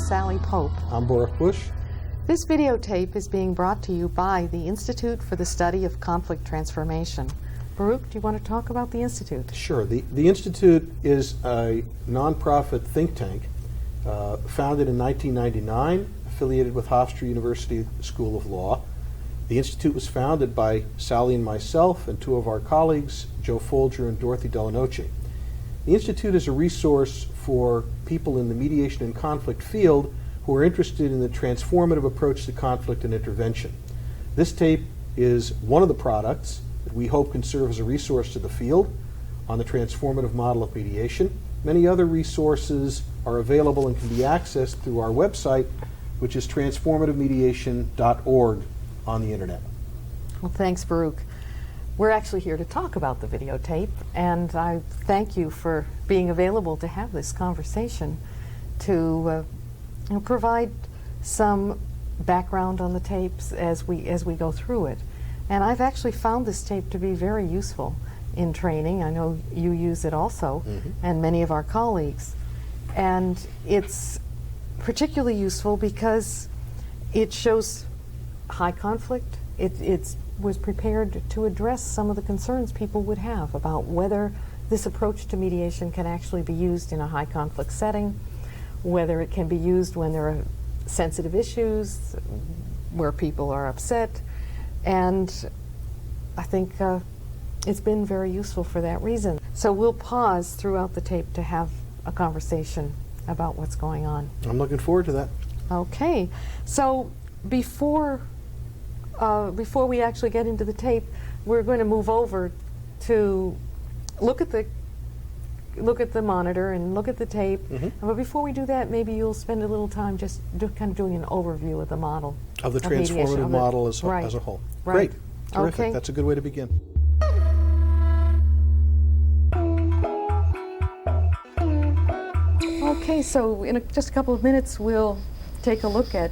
Sally Pope. I'm Baruch Bush. This videotape is being brought to you by the Institute for the Study of Conflict Transformation. Baruch, do you want to talk about the Institute? Sure. The Institute is a nonprofit think tank founded in 1999, affiliated with Hofstra University School of Law. The Institute was founded by Sally and myself and two of our colleagues, Joe Folger and Dorothy Delanoce. The Institute is a resource for people in the mediation and conflict field who are interested in the transformative approach to conflict and intervention. This tape is one of the products that we hope can serve as a resource to the field on the transformative model of mediation. Many other resources are available and can be accessed through our website, which is transformativemediation.org on the internet. Well, thanks, Baruch. We're actually here to talk about the videotape, and I thank you for being available to have this conversation to provide some background on the tapes as we go through it. And I've actually found this tape to be very useful in training. I know you use it also, and many of our colleagues. And it's particularly useful because it shows high conflict. It was prepared to address some of the concerns people would have about whether this approach to mediation can actually be used in a high conflict setting, whether it can be used when there are sensitive issues, where people are upset. And I think it's been very useful for that reason. So we'll pause throughout the tape to have a conversation about what's going on. I'm looking forward to that. Okay. So before we actually get into the tape, we're going to move over to look at the monitor and look at the tape. But before we do that, maybe you'll spend a little time just kind of doing an overview of the model. Of the transformative model as a whole. Right. Great. Terrific. Okay. That's a good way to begin. Okay, so in just a couple of minutes, we'll take a look at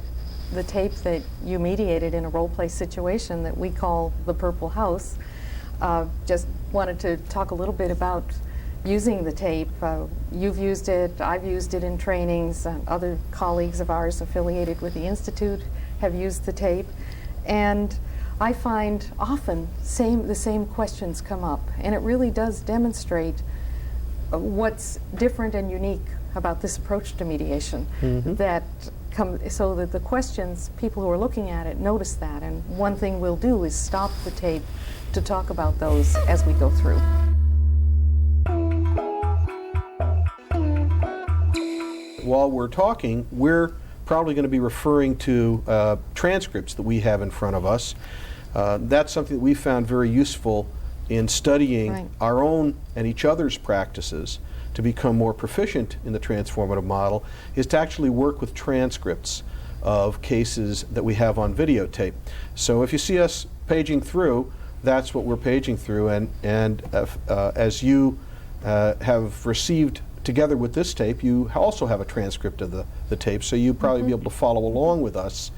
the tape that you mediated in a role-play situation that we call the Purple House. Just wanted to talk a little bit about using the tape. You've used it, I've used it in trainings, other colleagues of ours affiliated with the Institute have used the tape, and I find often the same questions come up, and it really does demonstrate what's different and unique about this approach to mediation, so that the questions, people who are looking at it notice that, and one thing we'll do is stop the tape to talk about those as we go through. While we're talking, we're probably going to be referring to transcripts that we have in front of us. That's something that we found very useful in studying our own and each other's practices to become more proficient in the transformative model, is to actually work with transcripts of cases that we have on videotape. So if you see us paging through, that's what we're paging through, and as you have received together with this tape, you also have a transcript of the tape, so you'll probably be able to follow along with us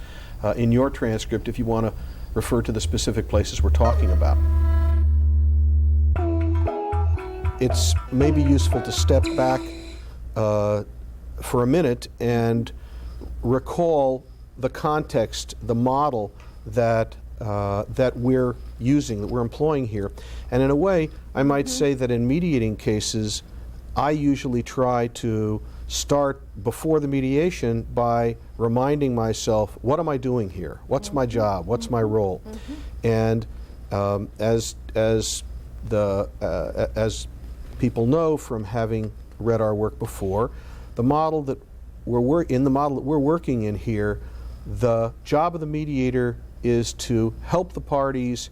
in your transcript if you want to refer to the specific places we're talking about. It's maybe useful to step back for a minute and recall the context, the model that we're using, that we're employing here. And in a way, I might say that in mediating cases, I usually try to start before the mediation by reminding myself, what am I doing here? What's my job? What's my role? And as people know from having read our work before, the model that we're working in here, the job of the mediator is to help the parties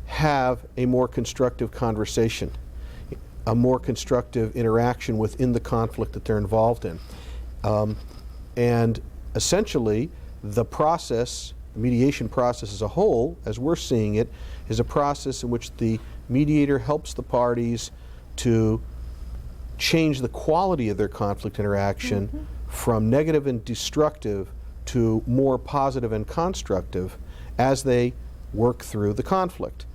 have a more constructive conversation, a more constructive interaction within the conflict that they're involved in. And essentially, the process, the mediation process as a whole, as we're seeing it, is a process in which the mediator helps the parties to change the quality of their conflict interaction from negative and destructive to more positive and constructive as they work through the conflict.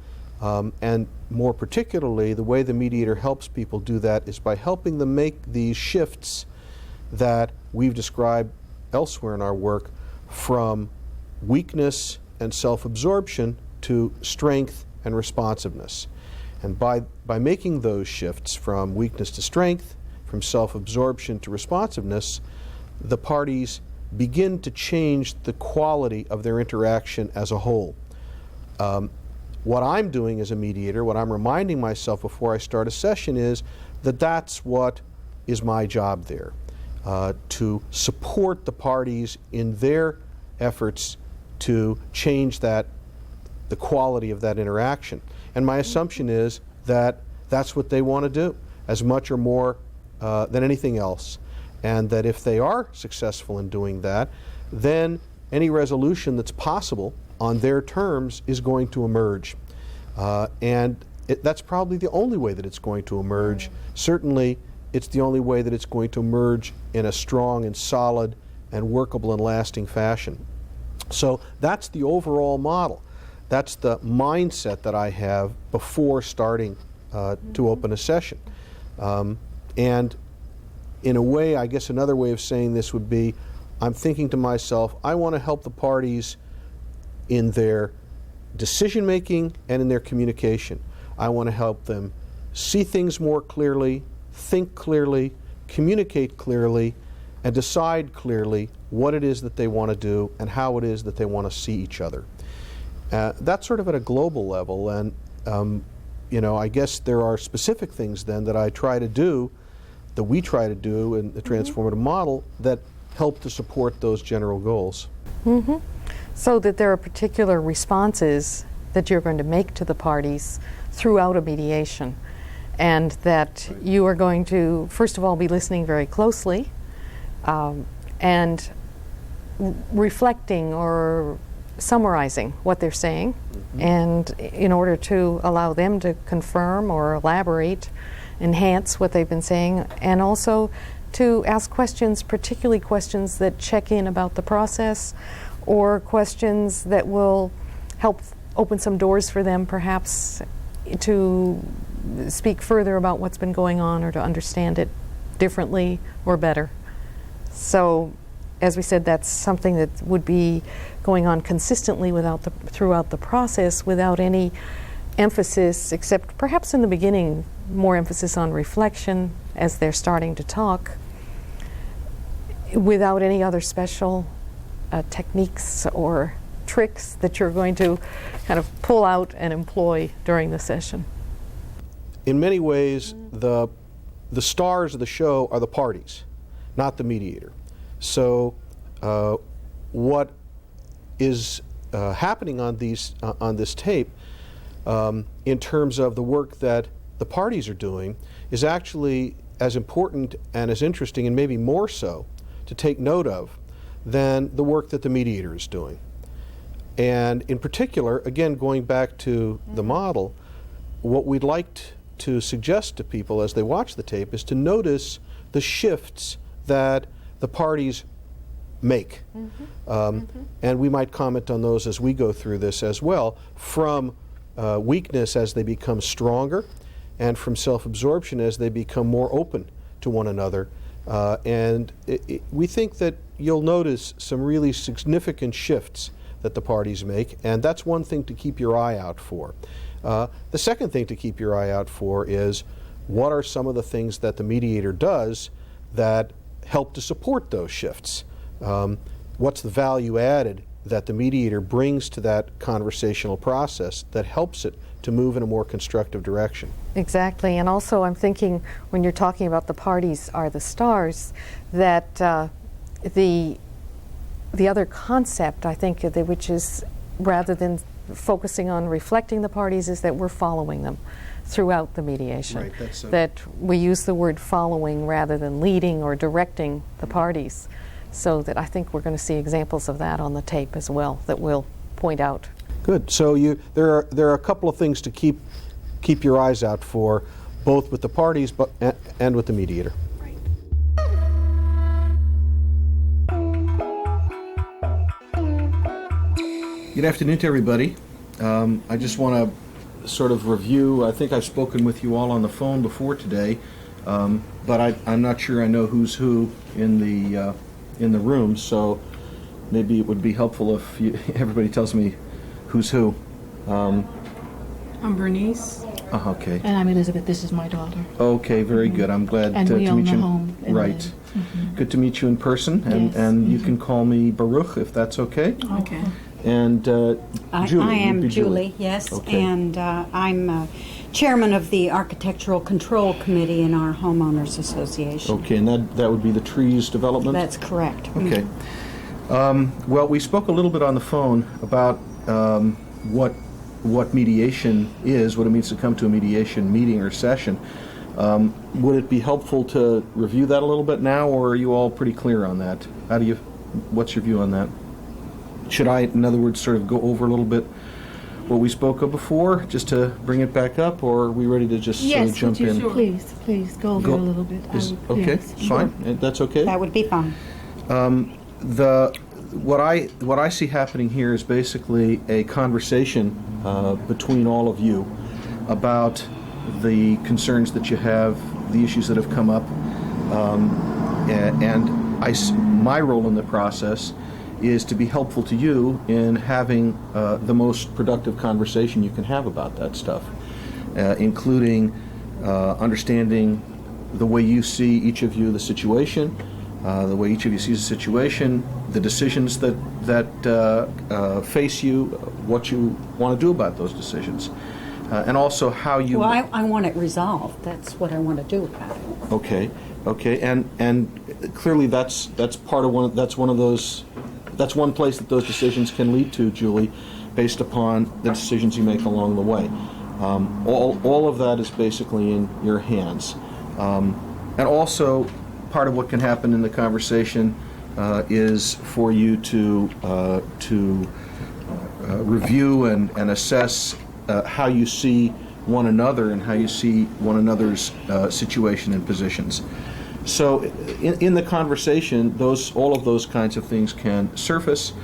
And more particularly, the way the mediator helps people do that is by helping them make these shifts that we've described elsewhere in our work from weakness and self-absorption to strength and responsiveness. And by making those shifts from weakness to strength, from self-absorption to responsiveness, the parties begin to change the quality of their interaction as a whole. What I'm doing as a mediator, what I'm reminding myself before I start a session is that that's what is my job there, to support the parties in their efforts to change the quality of that interaction. And my assumption is that that's what they want to do, as much or more than anything else. And that if they are successful in doing that, then any resolution that's possible on their terms is going to emerge. That's probably the only way that it's going to emerge. Certainly, it's the only way that it's going to emerge in a strong and solid and workable and lasting fashion. So that's the overall model. That's the mindset that I have before starting to open a session. And in a way, I guess another way of saying this would be, I'm thinking to myself, I want to help the parties in their decision making and in their communication. I want to help them see things more clearly, think clearly, communicate clearly, and decide clearly what it is that they want to do and how it is that they want to see each other. That's sort of at a global level, and I guess there are specific things then that I try to do, that we try to do in the transformative model, that help to support those general goals. Mm-hmm. So that there are particular responses that you're going to make to the parties throughout a mediation, and that you are going to, first of all, be listening very closely and reflecting or summarizing what they're saying, and in order to allow them to confirm or elaborate, enhance what they've been saying, and also to ask questions, particularly questions that check in about the process, or questions that will help open some doors for them perhaps to speak further about what's been going on or to understand it differently or better. So, as we said, that's something that would be going on consistently throughout the process, without any emphasis, except perhaps in the beginning, more emphasis on reflection as they're starting to talk, without any other special techniques or tricks that you're going to kind of pull out and employ during the session. In many ways, the stars of the show are the parties, not the mediator. So what is happening on this tape in terms of the work that the parties are doing is actually as important and as interesting, and maybe more so, to take note of than the work that the mediator is doing. And in particular, again, going back to the model, what we'd like to suggest to people as they watch the tape is to notice the shifts that the parties make. And we might comment on those as we go through this as well, from weakness as they become stronger, and from self-absorption as they become more open to one another. And we think that you'll notice some really significant shifts that the parties make, and that's one thing to keep your eye out for. The second thing to keep your eye out for is, what are some of the things that the mediator does that help to support those shifts? What's the value added that the mediator brings to that conversational process that helps it to move in a more constructive direction? Exactly, and also I'm thinking, when you're talking about the parties are the stars, that the other concept, I think, which is, rather than focusing on reflecting the parties, is that we're following them throughout the mediation. Right, that's so. That we use the word following rather than leading or directing the parties. So that I think we're going to see examples of that on the tape as well that we'll point out. Good. So there are a couple of things to keep your eyes out for, both with the parties and with the mediator. Right. Good afternoon to everybody. I just want to sort of review. I think I've spoken with you all on the phone before today, but I'm not sure I know who's who in the in the room, so maybe it would be helpful if everybody tells me who's who. I'm Bernice. Okay. And I'm Elizabeth. This is my daughter. Okay, very good. I'm glad And to we meet own the you. home in Right. the- Good to meet you in person, and, Yes. and you can call me Baruch if that's okay. Okay. And Julie. I am you'd be Julie, yes, Okay. and I'm chairman of the Architectural Control Committee in our Homeowners Association. Okay, and that would be the trees development? That's correct. Okay. Well, we spoke a little bit on the phone about what mediation is, what it means to come to a mediation meeting or session. Would it be helpful to review that a little bit now, or are you all pretty clear on that? What's your view on that? Should I, in other words, sort of go over a little bit what we spoke of before, just to bring it back up, or are we ready to just sort of Yes, jump would you in? please go over Go- a little bit. Okay, Yes. fine. That's okay. That would be fine. What I see happening here is basically a conversation between all of you about the concerns that you have, the issues that have come up, and my role in the process is to be helpful to you in having the most productive conversation you can have about that stuff, including understanding the way you see, each of you, the situation, the way each of you sees the situation, the decisions that face you, what you want to do about those decisions, and also how you... Well, I want it resolved. That's what I want to do about it. Okay, and clearly that's part of that's one place that those decisions can lead to, Julie, based upon the decisions you make along the way. All of that is basically in your hands, and also part of what can happen in the conversation is for you to review and assess how you see one another and how you see one another's situation and positions. So in the conversation, all of those kinds of things can surface,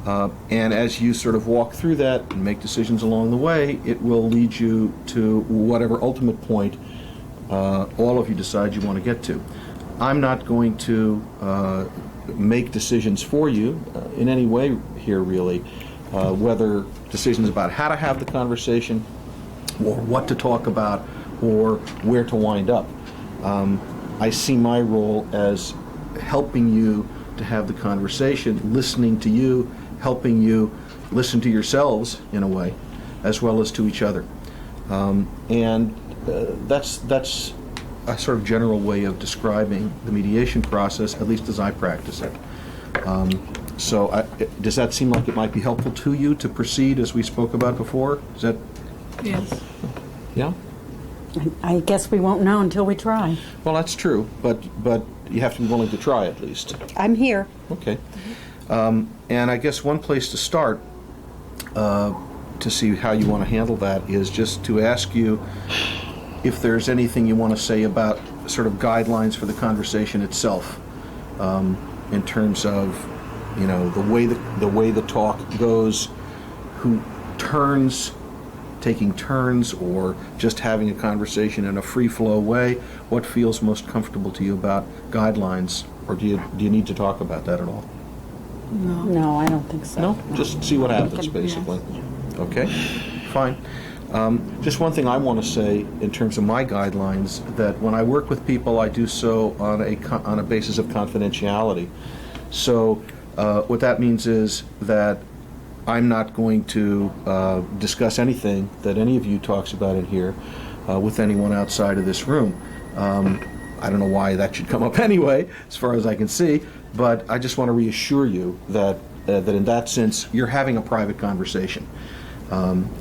and as you sort of walk through that and make decisions along the way, it will lead you to whatever ultimate point all of you decide you want to get to. I'm not going to make decisions for you in any way here, really, whether decisions about how to have the conversation or what to talk about or where to wind up. I see my role as helping you to have the conversation, listening to you, helping you listen to yourselves in a way, as well as to each other. And that's a sort of general way of describing the mediation process, at least as I practice it. So does that seem like it might be helpful to you to proceed as we spoke about before? Is that... Yes. Yeah? I guess we won't know until we try. Well, that's true, but you have to be willing to try at least. I'm here. Okay. And I guess one place to start to see how you want to handle that is just to ask you if there's anything you want to say about sort of guidelines for the conversation itself, in terms of, you know, the way the talk goes, who taking turns, or just having a conversation in a free flow way. What feels most comfortable to you about guidelines, or do you need to talk about that at all? No, I don't think so. No? Just see what happens, basically. Okay, fine. Just one thing I want to say in terms of my guidelines, that when I work with people, I do so on a basis of confidentiality. So what that means is that I'm not going to discuss anything that any of you talks about in here with anyone outside of this room. I don't know why that should come up anyway, as far as I can see, but I just want to reassure you that in that sense, you're having a private conversation,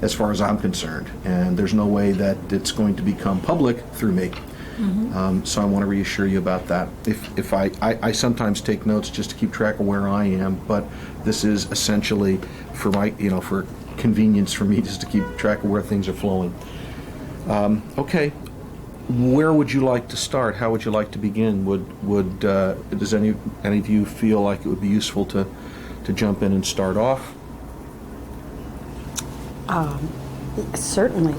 as far as I'm concerned, and there's no way that it's going to become public through me. So I want to reassure you about that. If I sometimes take notes just to keep track of where I am, but this is essentially for for convenience for me, just to keep track of where things are flowing. Okay, where would you like to start? How would you like to begin? Does any of you feel like it would be useful to jump in and start off? Certainly.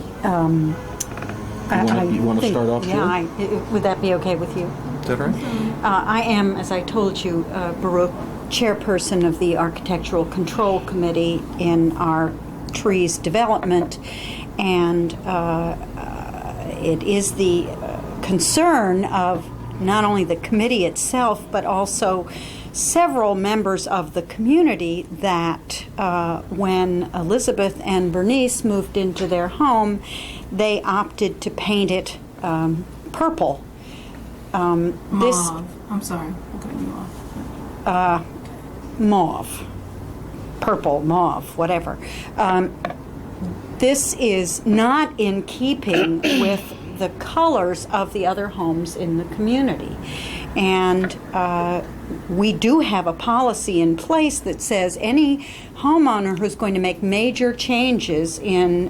You want to start off, Julie? Yeah, would that be okay with you? Is that right? I am, as I told you, Baruch, chairperson of the Architectural Control Committee in our trees development, and it is the concern of not only the committee itself, but also several members of the community that when Elizabeth and Bernice moved into their home, they opted to paint it purple. Mauve. I'm sorry, I'm cutting you off. Mauve, purple, mauve, whatever. This is not in keeping with the colors of the other homes in the community. And we do have a policy in place that says any homeowner who's going to make major changes in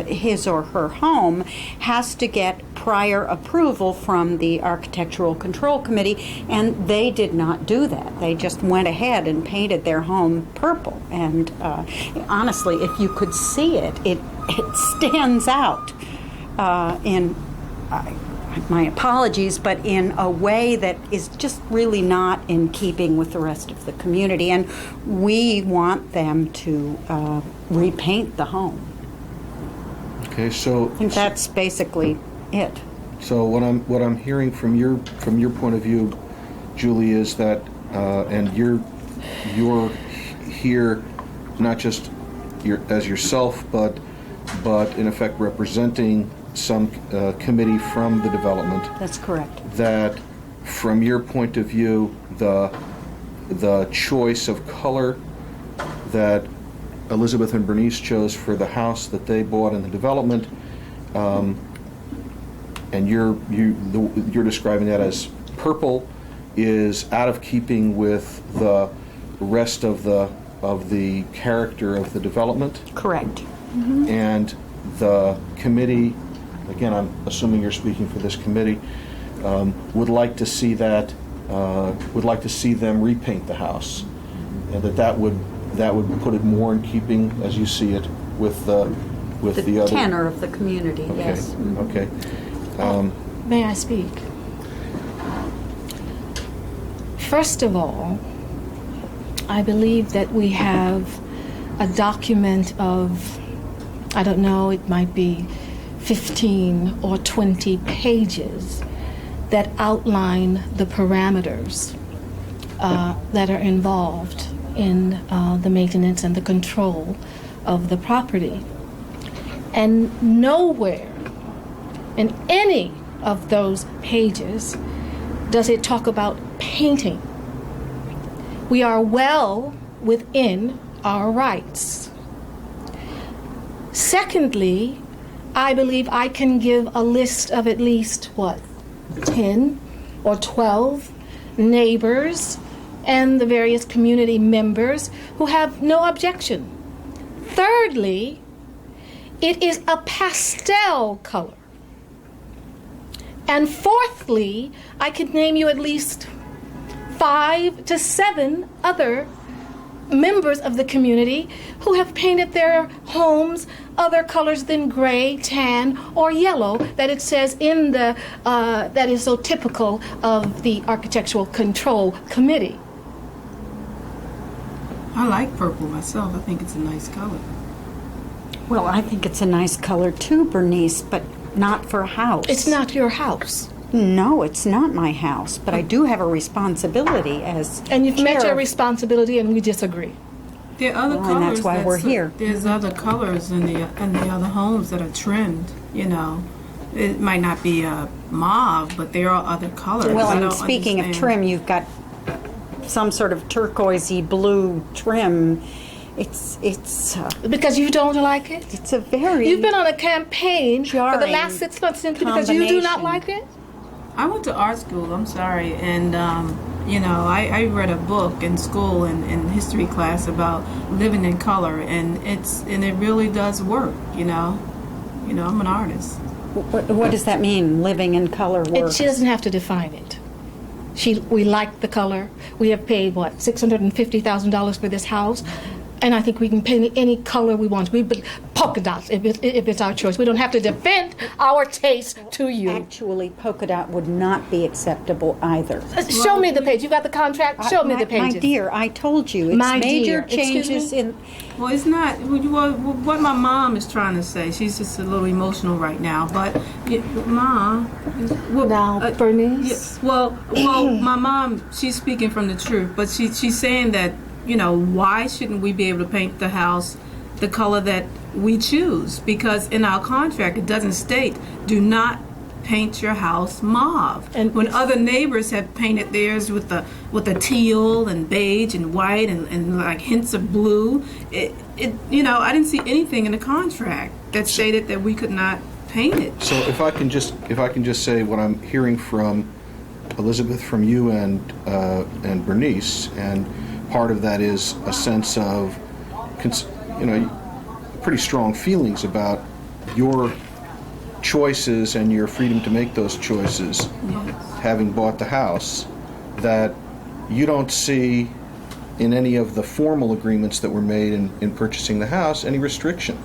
his or her home has to get prior approval from the Architectural Control Committee, and they did not do that. They just went ahead and painted their home purple. And honestly, if you could see it, it stands out in my apologies, but in a way that is just really not in keeping with the rest of the community. And we want them to repaint the home. Okay, so I think that's basically it. So what I'm hearing from your point of view, Julie, is that and you're here not just as yourself, but in effect representing some committee from the development. That's correct. That from your point of view, the choice of color that Elizabeth and Bernice chose for the house that they bought in the development, and you're describing that as purple, is out of keeping with the rest of the character of the development. Correct. Mm-hmm. And the committee, again, I'm assuming you're speaking for this committee, would like to see that, would like to see them repaint the house, and that would put it more in keeping, as you see it, with the other tenor of the community. Okay. Yes. Okay. May I speak? First of all, I believe that we have a document of, I don't know, it might be 15 or 20 pages that outline the parameters that are involved in the maintenance and the control of the property. And nowhere in any of those pages does it talk about painting. We are well within our rights. Secondly, I believe I can give a list of at least, 10 or 12 neighbors and the various community members who have no objection. Thirdly, it is a pastel color. And fourthly, I could name you at least 5 to 7 other members of the community who have painted their homes other colors than gray, tan, or yellow that it says in the that is so typical of the Architectural Control Committee. I like purple myself. I think it's a nice color. Well, I think it's a nice color too, Bernice, but not for a house. It's not your house. No, it's not my house, but I do have a responsibility as And you've met chair your of- responsibility, and we disagree. There are other Well, colors. and that's why we're here. There's other colors in the other homes that are trimmed. You know, it might not be a mauve, but there are other colors. Well, I and don't speaking of understand. trim, you've got some sort of turquoisey blue trim. It's Because you don't like it? it's a very You've been on a campaign for the jarring last 6 months simply because you do not combination. like it? I went to art school. I'm sorry, and you know, I read a book in school in history class about living in color, and it really does work. You know, I'm an artist. What does that mean? Living in color works. She doesn't have to define it. We like the color. We have paid, $650,000 for this house. And I think we can paint it any color we want. We put polka dots if it's our choice. We don't have to defend our taste to you. Actually, polka dot would not be acceptable either. Show me the page. You got the contract? Show me the pages. My dear, I told you, it's My major dear. Excuse changes me? in... Well, it's not what my mom is trying to say. She's just a little emotional right now. But, Mom... Well, Now, Bernice? yeah, well, my mom, she's speaking from the truth. But she's saying that, why shouldn't we be able to paint the house the color that we choose? Because in our contract, it doesn't state, do not paint your house mauve. And when other neighbors have painted theirs with the teal and beige and white and like hints of blue, I didn't see anything in the contract that stated that we could not paint it. So if I can just say what I'm hearing from Elizabeth, from you and Bernice, and part of that is a sense of pretty strong feelings about your choices and your freedom to make those choices, having bought the house, that you don't see in any of the formal agreements that were made in purchasing the house any restriction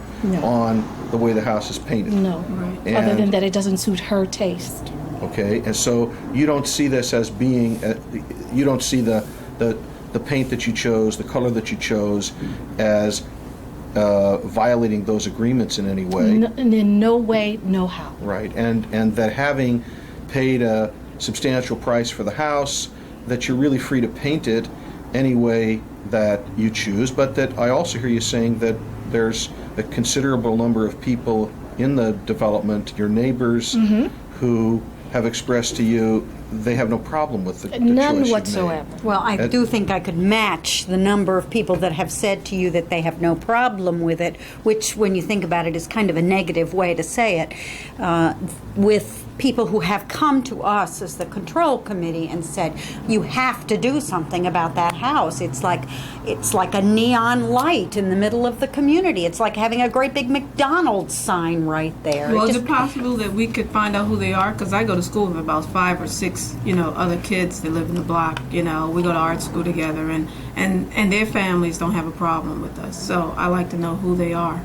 on the way the house is painted. No, Right. other than that it doesn't suit her taste. Okay, and so you don't see this as being, you don't see the paint that you chose, the color that you chose, as violating those agreements in any way. In no way, no how. Right, and that having paid a substantial price for the house, that you're really free to paint it any way that you choose, but that I also hear you saying that there's a considerable number of people in the development, your neighbors, who have expressed to you they have no problem with the choice None you've whatsoever. made. Well, I do think I could match the number of people that have said to you that they have no problem with it, which, when you think about it, is kind of a negative way to say it, with people who have come to us as the control committee and said, you have to do something about that house. It's like a neon light in the middle of the community. It's like having a great big McDonald's sign right there. Well, is it possible that we could find out who they are? Because I go to school with about 5 or 6, other kids that live in the block. We go to art school together, and their families don't have a problem with us. So I like to know who they are.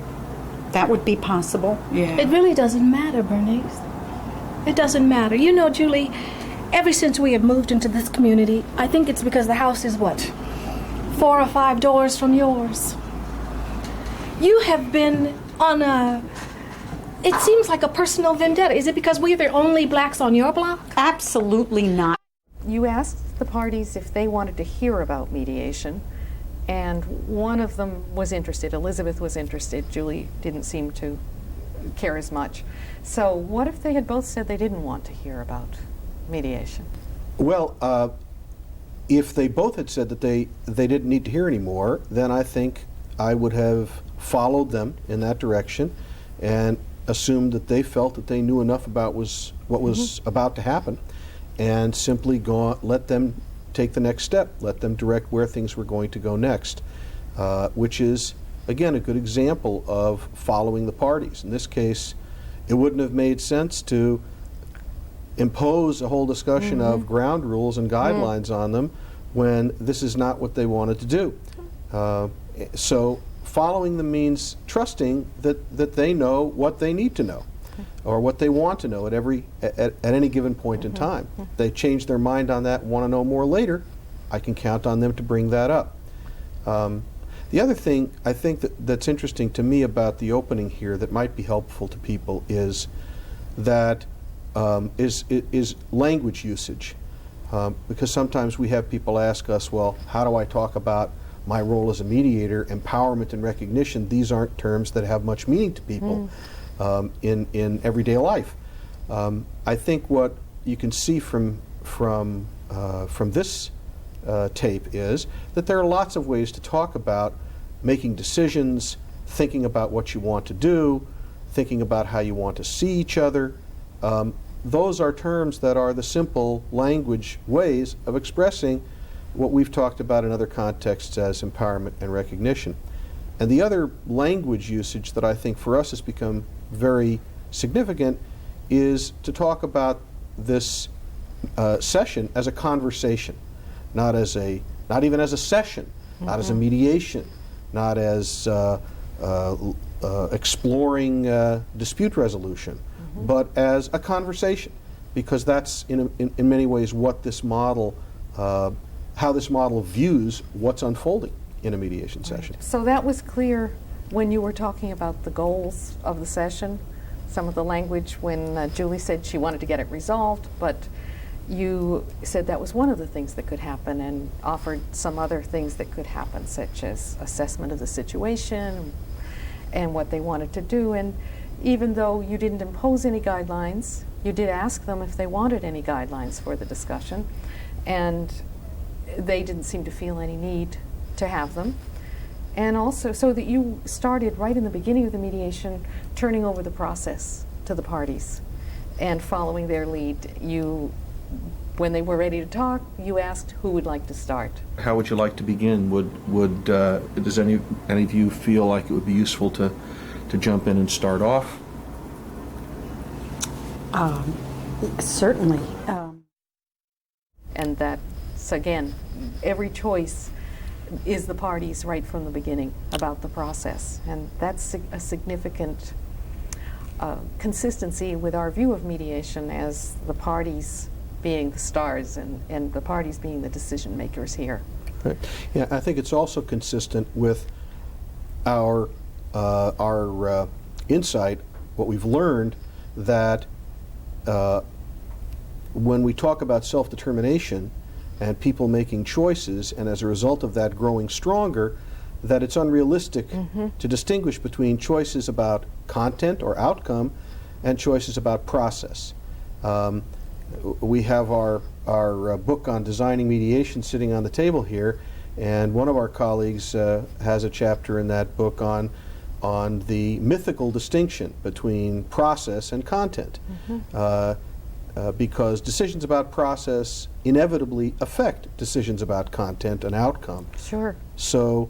That would be possible. Yeah. It really doesn't matter, Bernice. It doesn't matter. Julie, ever since we have moved into this community, I think it's because the house is, 4 or 5 doors from yours. You have been on it seems like a personal vendetta. Is it because we're the only blacks on your block? Absolutely not. You asked the parties if they wanted to hear about mediation, and one of them was interested. Elizabeth was interested. Julie didn't seem to care as much. So what if they had both said they didn't want to hear about mediation? Well, if they both had said that they didn't need to hear anymore, then I think I would have followed them in that direction and assumed that they felt that they knew enough about what was about to happen, and simply let them take the next step, let them direct where things were going to go next, which is, again, a good example of following the parties. In this case, it wouldn't have made sense to impose a whole discussion of ground rules and guidelines on them when this is not what they wanted to do. So following them means trusting that they know what they need to know, or what they want to know at any given point in time. If they change their mind on that, want to know more later, I can count on them to bring that up. The other thing I think that's interesting to me about the opening here that might be helpful to people is that is language usage, because sometimes we have people ask us, well, how do I talk about my role as a mediator, empowerment and recognition? These aren't terms that have much meaning to people in everyday life. I think what you can see from this tape is that there are lots of ways to talk about making decisions, thinking about what you want to do, thinking about how you want to see each other. Those are terms that are the simple language ways of expressing what we've talked about in other contexts as empowerment and recognition. And the other language usage that I think for us has become very significant is to talk about this session as a conversation, not even as a session, not as a mediation, not as exploring dispute resolution, but as a conversation, because that's in many ways what this model, how this model views what's unfolding in a mediation session. So that was clear when you were talking about the goals of the session, some of the language when Julie said she wanted to get it resolved, but you said that was one of the things that could happen and offered some other things that could happen, such as assessment of the situation and what they wanted to do. And even though you didn't impose any guidelines, you did ask them if they wanted any guidelines for the discussion, and they didn't seem to feel any need to have them. And also, so that you started right in the beginning of the mediation, turning over the process to the parties and following their lead. When they were ready to talk, you asked who would like to start. How would you like to begin? Does any of you feel like it would be useful to jump in and start off? Certainly. And that's, again, every choice is the parties right from the beginning about the process. And that's a significant consistency with our view of mediation as the parties being the stars and the parties being the decision makers here. Right. Yeah, I think it's also consistent with our insight, what we've learned, that when we talk about self-determination and people making choices, and as a result of that growing stronger, that it's unrealistic to distinguish between choices about content or outcome and choices about process. We have our book on designing mediation sitting on the table here, and one of our colleagues has a chapter in that book on the mythical distinction between process and content. Because decisions about process inevitably affect decisions about content and outcome. Sure. So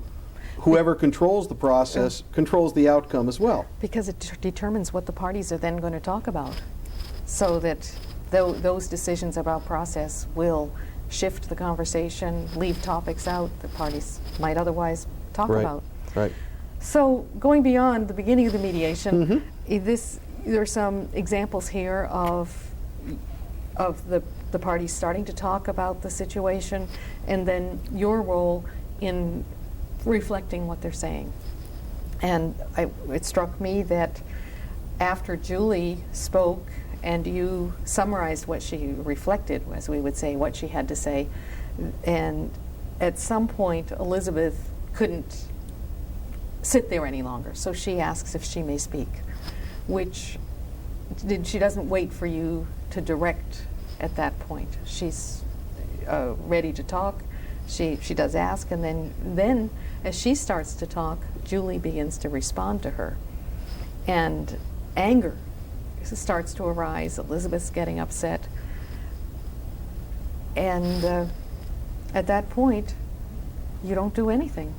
whoever controls the process controls the outcome as well. Because it determines what the parties are then going to talk about. So that those decisions about process will shift the conversation, leave topics out that parties might otherwise talk about. Right. So going beyond the beginning of the mediation, there are some examples here of the parties starting to talk about the situation, and then your role in reflecting what they're saying. And it struck me that after Julie spoke and you summarized what she reflected, as we would say, what she had to say, and at some point Elizabeth couldn't sit there any longer, so she asks if she may speak, which she doesn't wait for you to direct at that point. She's ready to talk. She does ask, and then as she starts to talk, Julie begins to respond to her. And anger starts to arise. Elizabeth's getting upset. And at that point, you don't do anything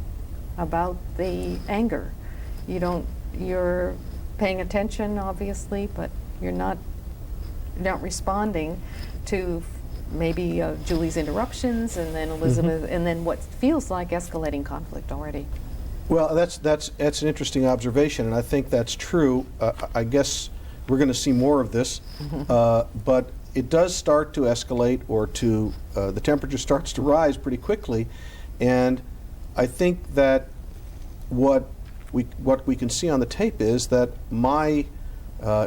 about the anger. You're paying attention, obviously, but you're not responding to maybe Julie's interruptions, and then Elizabeth, and then what feels like escalating conflict already. Well, that's an interesting observation, and I think that's true. I guess we're going to see more of this, but it does start to escalate, or the temperature starts to rise pretty quickly, and I think that what we can see on the tape is that my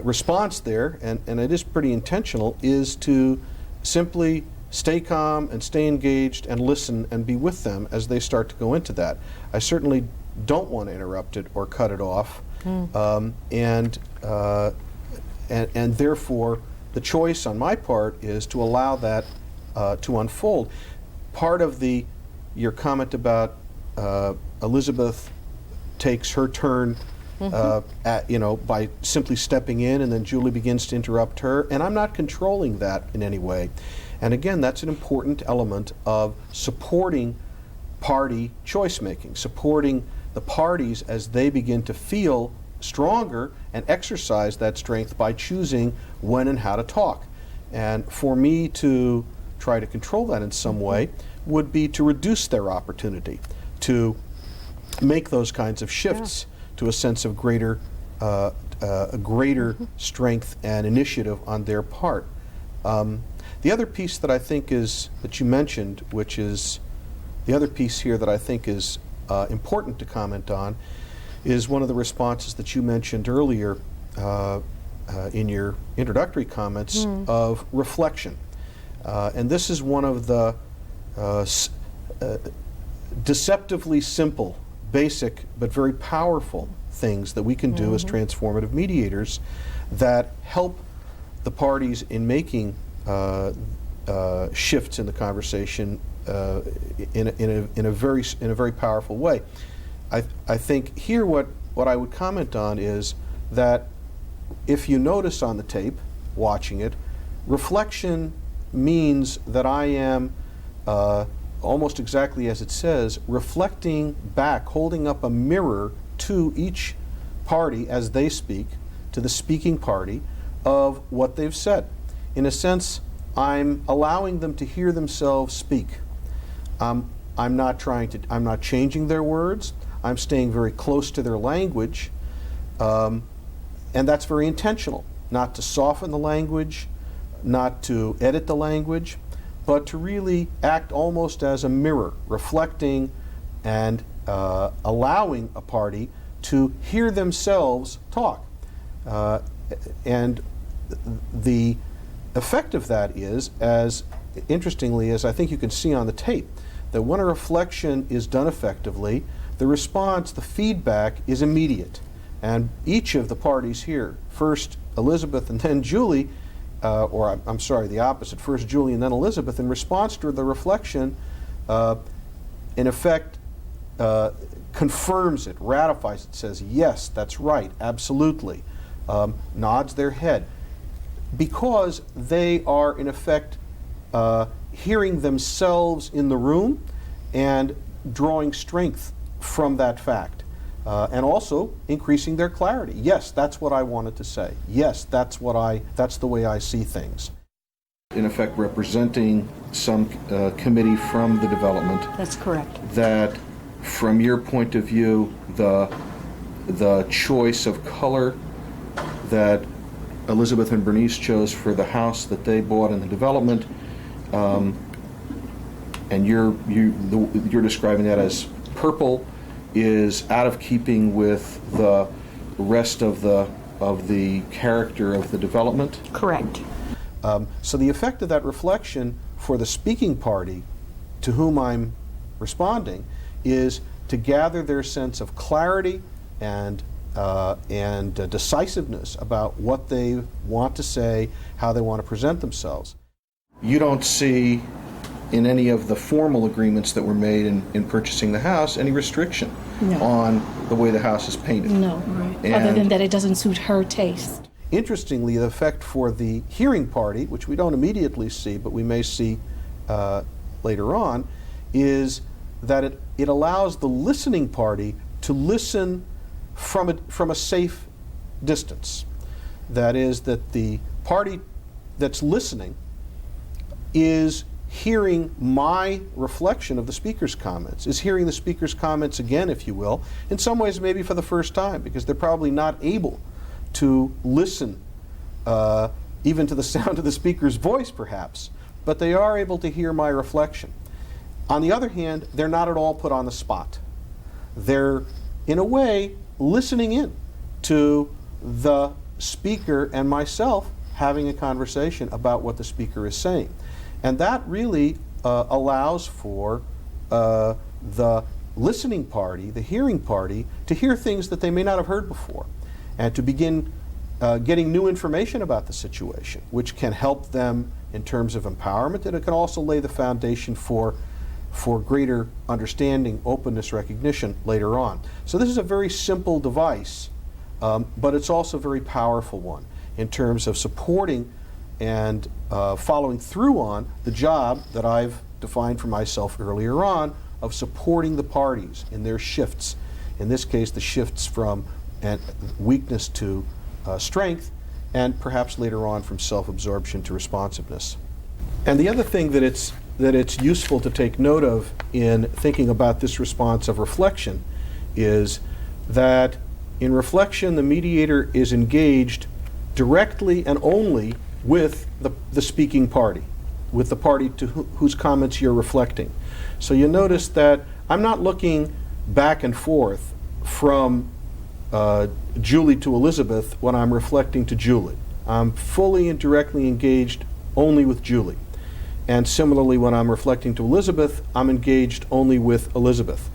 response there, and it is pretty intentional, is to simply stay calm and stay engaged and listen and be with them as they start to go into that. I certainly don't want to interrupt it or cut it off, and therefore the choice on my part is to allow that to unfold. Part of your comment about Elizabeth takes her turn by simply stepping in, and then Julie begins to interrupt her, and I'm not controlling that in any way. And again, that's an important element of supporting party choice making, supporting the parties as they begin to feel stronger and exercise that strength by choosing when and how to talk. And for me to try to control that in some way would be to reduce their opportunity to make those kinds of shifts to a sense of greater strength and initiative on their part. The other piece that I think that you mentioned, which is the other piece here that I think is important to comment on, is one of the responses that you mentioned earlier in your introductory comments of reflection. And this is one of the deceptively simple, basic, but very powerful things that we can do as transformative mediators that help the parties in making shifts in the conversation in a very powerful way. I think here what I would comment on is that if you notice on the tape, watching it, reflection means that I am almost exactly as it says, reflecting back, holding up a mirror to each party as they speak, to the speaking party, of what they've said. In a sense, I'm allowing them to hear themselves speak. I'm not changing their words. I'm staying very close to their language, and that's very intentional. Not to soften the language, not to edit the language, but to really act almost as a mirror, reflecting and allowing a party to hear themselves talk. And the effect of that is, as interestingly as I think you can see on the tape, that when a reflection is done effectively, the response, the feedback is immediate. And each of the parties here, first Elizabeth and then Julie, or I'm sorry, the opposite, first Julie and then Elizabeth, in response to the reflection, in effect confirms it, ratifies it, says, yes, that's right, absolutely, nods their head, because they are in effect hearing themselves in the room and drawing strength from that fact. And also increasing their clarity. Yes, that's what I wanted to say. Yes, that's the way I see things. In effect, representing some committee from the development. That's correct. That, from your point of view, the choice of color that Elizabeth and Bernice chose for the house that they bought in the development, and you're describing that as purple, is out of keeping with the rest of the character of the development? Correct. So the effect of that reflection for the speaking party to whom I'm responding is to gather their sense of clarity and decisiveness about what they want to say, how they want to present themselves. You don't see in any of the formal agreements that were made in purchasing the house any restriction on the way the house is painted. No, right. Other than that it doesn't suit her taste. Interestingly, the effect for the hearing party, which we don't immediately see, but we may see later on, is that it allows the listening party to listen from a safe distance. That is, that the party that's listening is hearing my reflection of the speaker's comments, is hearing the speaker's comments again, if you will, in some ways maybe for the first time, because they're probably not able to listen even to the sound of the speaker's voice, perhaps, but they are able to hear my reflection. On the other hand, they're not at all put on the spot. They're, in a way, listening in to the speaker and myself having a conversation about what the speaker is saying. And that really allows for the listening party, the hearing party, to hear things that they may not have heard before, and to begin getting new information about the situation, which can help them in terms of empowerment, and it can also lay the foundation for greater understanding, openness, recognition later on. So this is a very simple device, but it's also a very powerful one in terms of supporting and following through on the job that I've defined for myself earlier on of supporting the parties in their shifts. In this case, the shifts from weakness to strength, and perhaps later on from self-absorption to responsiveness. And the other thing that it's useful to take note of in thinking about this response of reflection is that in reflection, the mediator is engaged directly and only with the speaking party, with the party to whose comments you're reflecting. So you notice that I'm not looking back and forth from Julie to Elizabeth when I'm reflecting to Julie. I'm fully and directly engaged only with Julie. And similarly, when I'm reflecting to Elizabeth, I'm engaged only with Elizabeth.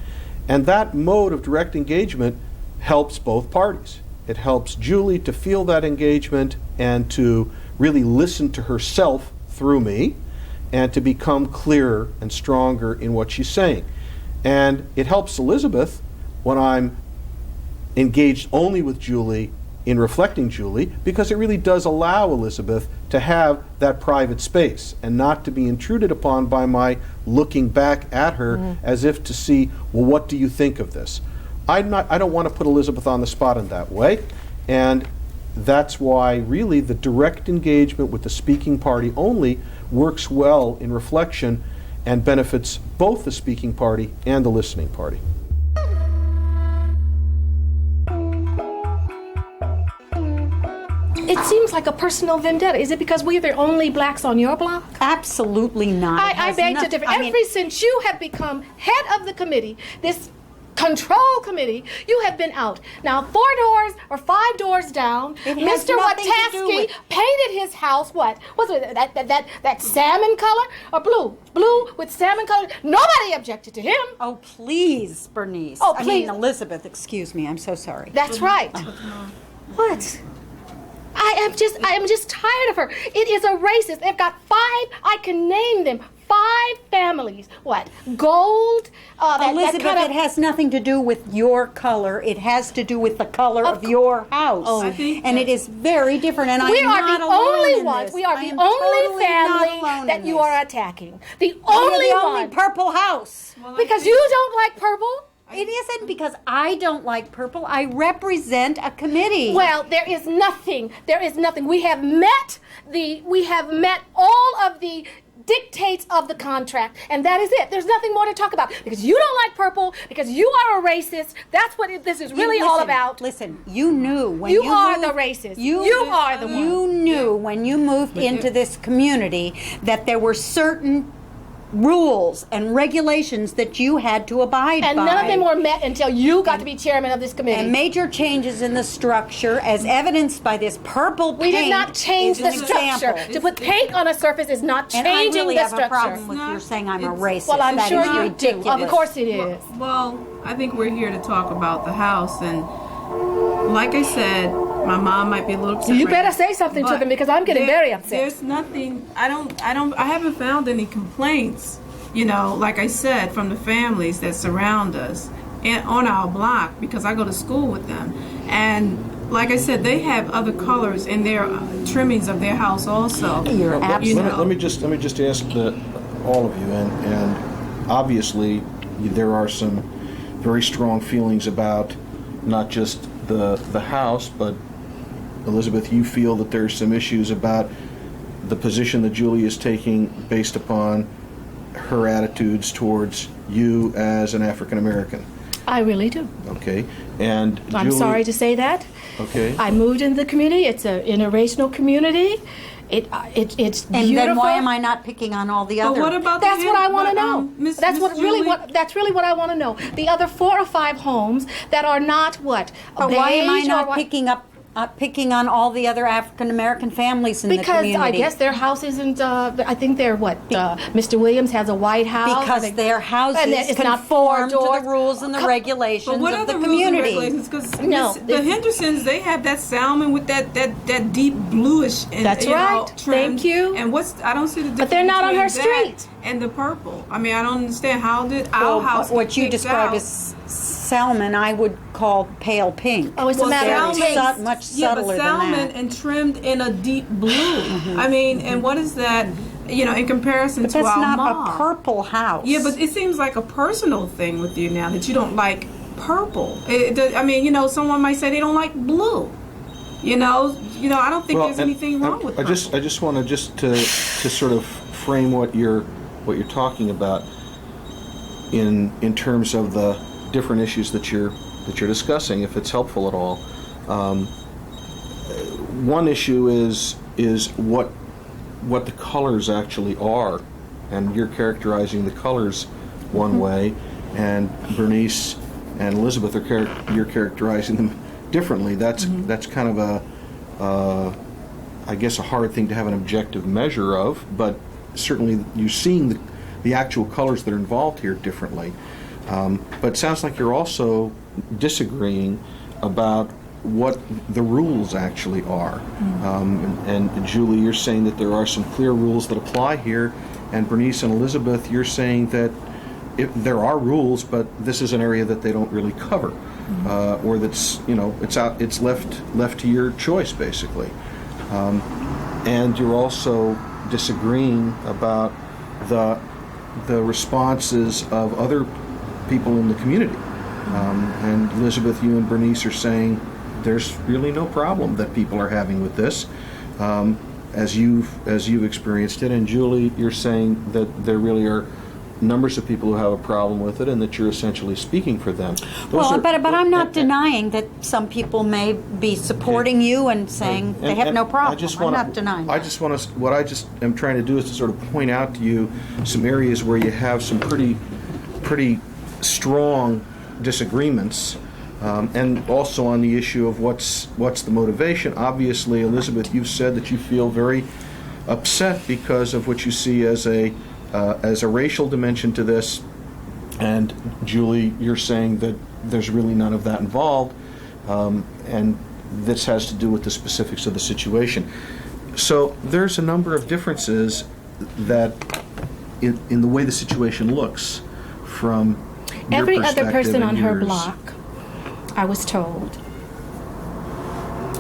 And that mode of direct engagement helps both parties. It helps Julie to feel that engagement and to really listen to herself through me and to become clearer and stronger in what she's saying. And it helps Elizabeth when I'm engaged only with Julie in reflecting Julie, because it really does allow Elizabeth to have that private space and not to be intruded upon by my looking back at her as if to see, well, what do you think of this? I don't want to put Elizabeth on the spot in that way, and that's why really the direct engagement with the speaking party only works well in reflection and benefits both the speaking party and the listening party. It seems like a personal vendetta. Is it because we're the only blacks on your block? Absolutely not. I beg to differ. Ever since you have become head of the committee, this control committee, you have been out. Now, 4 doors or 5 doors down, Mr. Wataski painted his house, what? Was it that salmon color or blue? Blue with salmon color? Nobody objected to him. Oh, please, Bernice. Oh, I please. mean, Elizabeth, excuse me. I'm so sorry. That's right. What? I am just tired of her. It is a racist. They've got 5, I can name them, 5 families. What? Gold? Elizabeth, that kind of, it has nothing to do with your color. It has to do with the color of your house. Oh. I think and it is very different. And we I'm are not the alone only in ones. this. We are I the am only totally not family alone that in you this. are attacking. The You're only the one. only purple house. Because you don't like purple? It isn't because I don't like purple. I represent a committee. Well, there is nothing. There is nothing. We have met all of the dictates of the contract, and that is it. There's nothing more to talk about because you don't like purple, because you are a racist. That's what this is really all about. Listen, you knew when You are moved, the racist. You are the one. You knew when you moved into this community that there were certain rules and regulations that you had to abide by. And none of them were met until you got to be chairman of this committee. And major changes in the structure, as evidenced by this purple paint. We did not change is the an structure. example. To put paint on a surface is not And I changing really the have structure. a problem with your saying I'm a racist. Well, I'm That sure is you ridiculous. do. Of course it is. Well, I think we're here to talk about the house, and like I said, my mom might be a little upset. You right better now, say something to but them because I'm getting very upset. There's nothing. I haven't found any complaints. You know, like I said, from the families that surround us and on our block, because I go to school with them. And like I said, they have other colors in their trimmings of their house also. You're absolutely. Let me just ask all of you, and obviously there are some very strong feelings about not just the house, but Elizabeth, you feel that there's some issues about the position that Julie is taking based upon her attitudes towards you as an African American. I really do. Okay, and I'm Julie, sorry to say that. Okay. I moved into the community. It's an interracial community. It's And beautiful. then why am I not picking on all the other? But what about That's what I want to know. That's really what I want to know. The other 4 or 5 homes that are not what? But why am I beige or not what? picking on all the other African American families in the community? Because I guess their house isn't. I think they're what? Mr. Williams has a white house. Because their houses and it's not conform to doors. the rules and the regulations But what of are the the rules and community. regulations? Because No, the Hendersons, they have that salmon with that deep bluish. And, That's right. Trim. Thank you. And I don't see the difference. But they're not on between her that street. And the purple. I mean, I don't understand how did Well, our house what get you picked describe out? as salmon, I would call pale pink. Oh, it's a matter of Very taste. much Yeah, subtler but than salmon that. and trimmed in a deep blue. I mean, and what is that? You know, in comparison But to that's our not mom. a purple house. Yeah, but it seems like a personal thing with you now that you don't like purple. I mean, you know, someone might say they don't like blue. You know, I don't think there's anything wrong with purple. I just want to to sort of frame what you're talking about in terms of the different issues that you're that you're discussing, if it's helpful at all. One issue is what the colors actually are, and you're characterizing the colors one way, and Bernice and Elizabeth you're characterizing them differently. That's kind of I guess a hard thing to have an objective measure of, but certainly you're seeing the actual colors that are involved here differently. But it sounds like you're also disagreeing about what the rules actually are. And Julie, you're saying that there are some clear rules that apply here, and Bernice and Elizabeth, you're saying that there are rules, but this is an area that they don't really cover, or that's it's left to your choice basically. And you're also disagreeing about the responses of other people in the community. And Elizabeth, you and Bernice are saying there's really no problem that people are having with this, as you've experienced it. And Julie, you're saying that there really are numbers of people who have a problem with it, and that you're essentially speaking for them. But I'm not denying that some people may be supporting you and saying they have no problem. I'm not denying that. What I just am trying to do is to sort of point out to you some areas where you have some pretty strong disagreements, and also on the issue of what's the motivation. Obviously, Elizabeth, you've said that you feel very upset because of what you see as a racial dimension to this, and Julie, you're saying that there's really none of that involved, and this has to do with the specifics of the situation. So there's a number of differences that in the way the situation looks from your Every other perspective person and on her yours. block, I was told,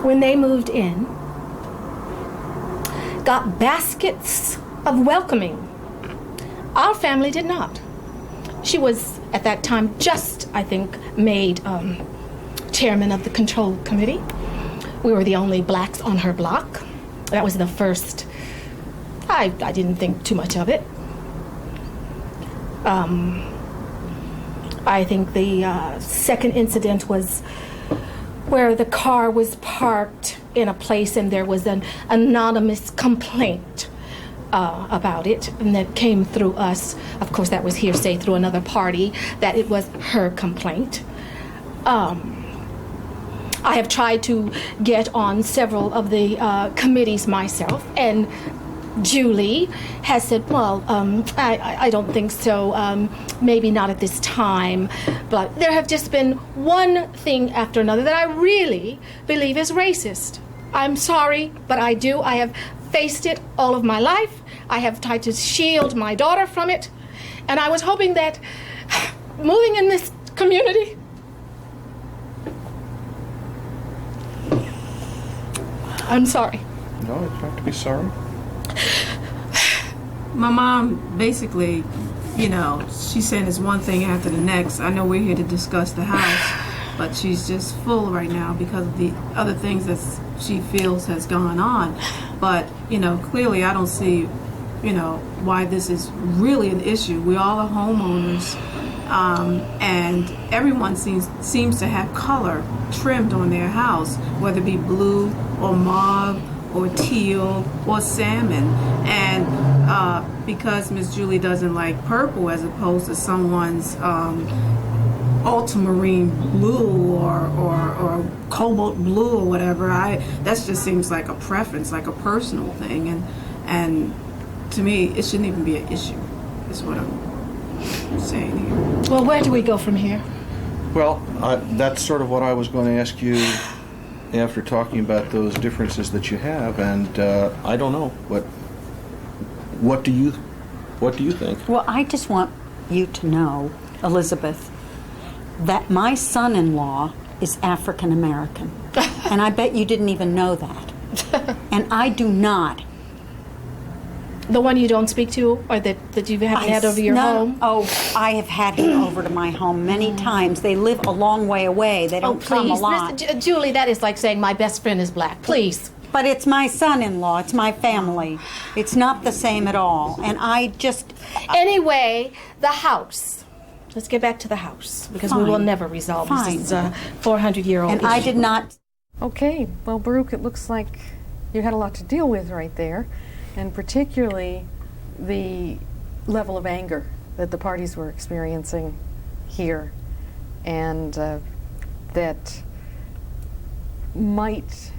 when they moved in, got baskets of welcoming. Our family did not. She was, at that time, just, I think, made chairman of the control committee. We were the only blacks on her block. That was the first. I didn't think too much of it. I think the second incident was where the car was parked in a place and there was an anonymous complaint about it, and that came through us. Of course, that was hearsay through another party, that it was her complaint. I have tried to get on several of the committees myself, and Julie has said, well, I don't think so, maybe not at this time, but there have just been one thing after another that I really believe is racist. I'm sorry, but I do. I have faced it all of my life. I have tried to shield my daughter from it, and I was hoping that moving in this community, I'm sorry. No, you don't have to be sorry. My mom basically, she's saying it's one thing after the next. I know we're here to discuss the house, but she's just full right now because of the other things that she feels has gone on. But, clearly I don't see, why this is really an issue. We all are homeowners, and everyone seems to have color trimmed on their house, whether it be blue or mauve or teal or salmon. And because Miss Julie doesn't like purple as opposed to someone's ultramarine blue or cobalt blue or whatever, that just seems like a preference, like a personal thing, and to me it shouldn't even be an issue, is what I'm saying here. Well, where do we go from here? Well, that's sort of what I was going to ask you after talking about those differences that you have, and I don't know. What do you think? Well, I just want you to know, Elizabeth, that my son-in-law is African American, and I bet you didn't even know that. And I do not. The one you don't speak to, or that you haven't had over your home? Oh, I have had him over to my home many times. They live a long way away. They don't come a lot. Julie, that is like saying my best friend is black. Please. But it's my son-in-law. It's my family. It's not the same at all. And I just... Anyway, the house. Let's get back to the house, because we will Fine. never resolve Fine. this. It's a 400-year-old And issue. I did not. Okay, well, Baruch, it looks like you had a lot to deal with right there, and particularly the level of anger that the parties were experiencing here, and that might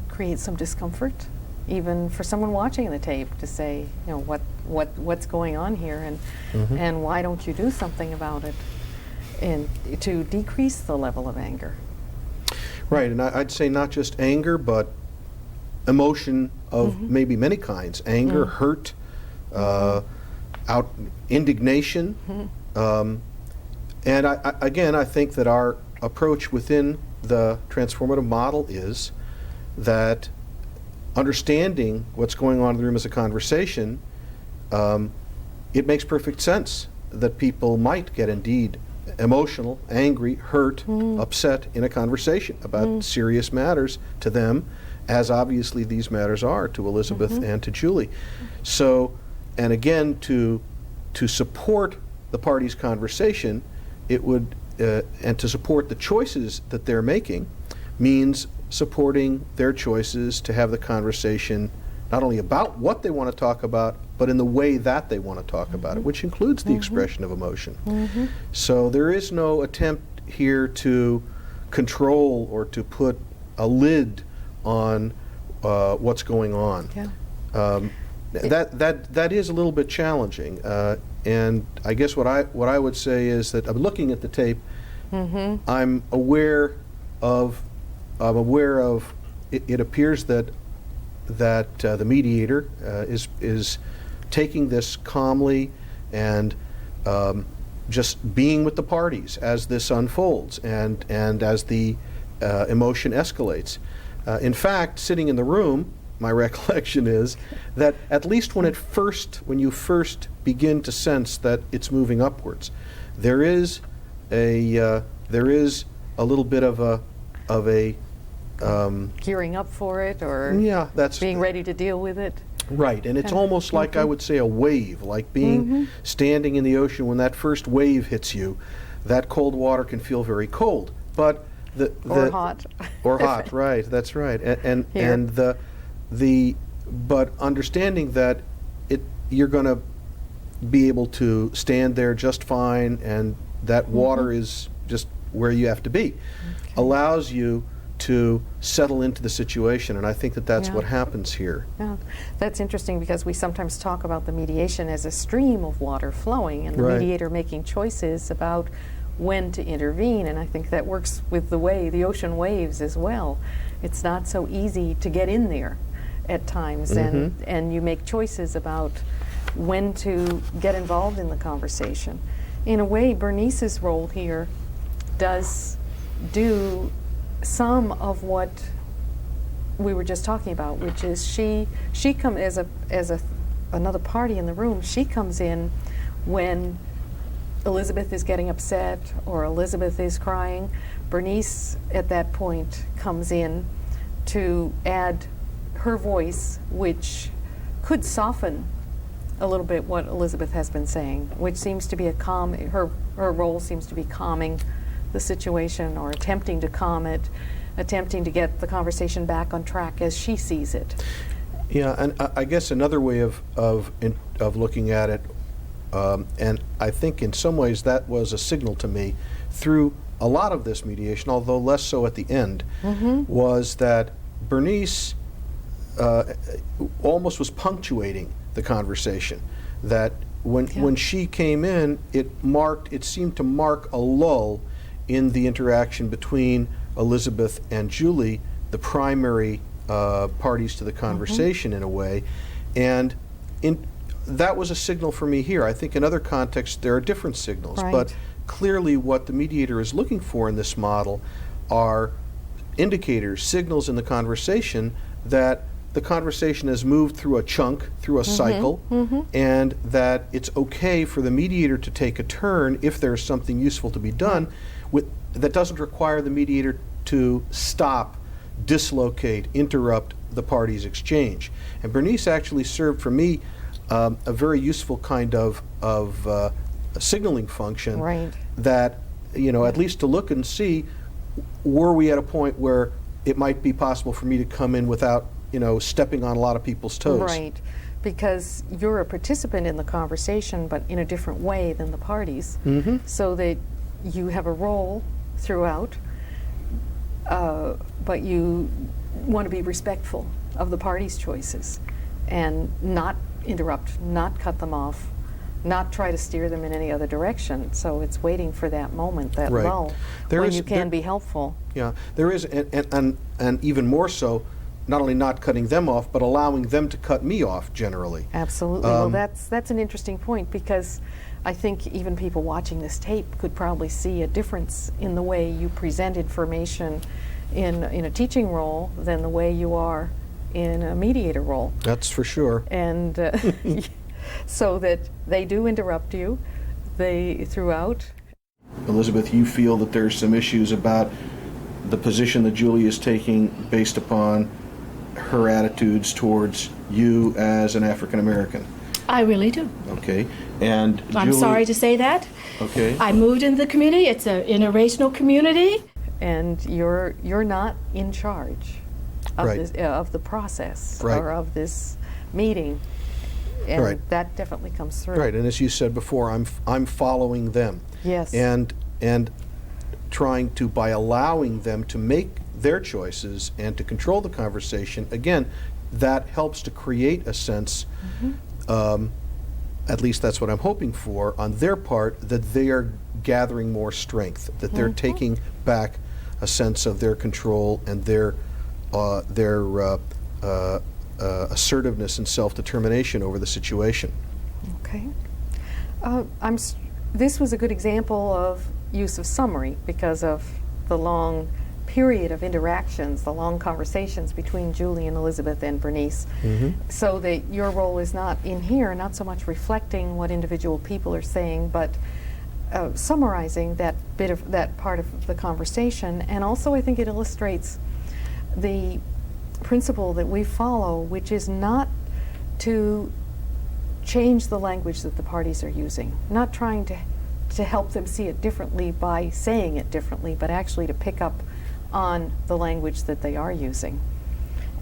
create some discomfort, even for someone watching the tape, to say, you know, what's going on here, and why don't you do something about it, and to decrease the level of anger. Right, and I'd say not just anger, but emotion of maybe many kinds: anger, hurt, indignation. And I think that our approach within the transformative model is that understanding what's going on in the room as a conversation, it makes perfect sense that people might get indeed emotional, angry, hurt, upset in a conversation about serious matters to them, as obviously these matters are to Elizabeth and to Julie. So, and again, to support the parties' conversation, it would, and to support the choices that they're making, means supporting their choices to have the conversation not only about what they want to talk about, but in the way that they want to talk about it, which includes the expression of emotion. So there is no attempt here to control or to put a lid on what's going on. Yeah. That is a little bit challenging, and I guess what I would say is that I'm looking at the tape. I'm aware of it appears that the mediator is taking this calmly and just being with the parties as this unfolds and as the emotion escalates. In fact, sitting in the room, my recollection is that at least when you first begin to sense that it's moving upwards, there is a little bit of a Gearing up for it, or that's being ready to deal with it. Right, and it's almost like I would say a wave, like being standing in the ocean. When that first wave hits you, that cold water can feel very cold, but Or hot. or hot, right? That's right, and but understanding that you're going to be able to stand there just fine, and that water is just where you have to be, allows you to settle into the situation, and I think that that's what happens here. Yeah, that's interesting, because we sometimes talk about the mediation as a stream of water flowing, and the mediator making choices about when to intervene, and I think that works with the ocean waves as well. It's not so easy to get in there at times, and you make choices about when to get involved in the conversation. In a way, Bernice's role here does do some of what we were just talking about, which is she comes as another party in the room. She comes in when Elizabeth is getting upset or Elizabeth is crying. Bernice at that point comes in to add her voice, which could soften a little bit what Elizabeth has been saying, which seems to be her role seems to be calming the situation, or attempting to calm it, attempting to get the conversation back on track as she sees it. Yeah, and I guess another way of looking at it, and I think in some ways that was a signal to me through a lot of this mediation, although less so at the end, was that Bernice almost was punctuating the conversation. That when she came in, it seemed to mark a lull in the interaction between Elizabeth and Julie, the primary parties to the conversation in a way, and that was a signal for me here. I think in other contexts there are different signals, but clearly what the mediator is looking for in this model are indicators, signals in the conversation that the conversation has moved through a chunk, through a cycle, and that it's okay for the mediator to take a turn if there's something useful to be done that doesn't require the mediator to stop, dislocate, interrupt the parties' exchange. And Bernice actually served for me a very useful kind of signaling function. Right. That, at least to look and see, were we at a point where it might be possible for me to come in without, stepping on a lot of people's toes. Right, because you're a participant in the conversation, but in a different way than the parties, so that you have a role throughout, but you want to be respectful of the parties' choices and not interrupt, not cut them off, not try to steer them in any other direction. So it's waiting for that moment, that Right. lull, when you can be helpful. Yeah, there is, and even more so, not only not cutting them off, but allowing them to cut me off generally. Absolutely. Well, that's an interesting point, because I think even people watching this tape could probably see a difference in the way you present information in a teaching role than the way you are in a mediator role. That's for sure. And so that they do interrupt you throughout. Elizabeth, you feel that there's some issues about the position that Julie is taking based upon her attitudes towards you as an African American. I really do. Okay, and I'm Julie, sorry to say that. Okay. I moved into the community. It's an interracial community. And you're not in charge of Right. this, of the process Right. or of this meeting, and Right. that definitely comes through. Right, and as you said before, I'm following them. Yes. And trying to, by allowing them to make their choices and to control the conversation, again, that helps to create a sense, at least that's what I'm hoping for, on their part, that they are gathering more strength, that they're taking back a sense of their control and their assertiveness and self-determination over the situation. Okay. This was a good example of use of summary because of the long period of interactions, the long conversations between Julie and Elizabeth and Bernice, so that your role is not in here, not so much reflecting what individual people are saying, but summarizing that part of the conversation. And also I think it illustrates the principle that we follow, which is not to change the language that the parties are using, not trying to help them see it differently by saying it differently, but actually to pick up on the language that they are using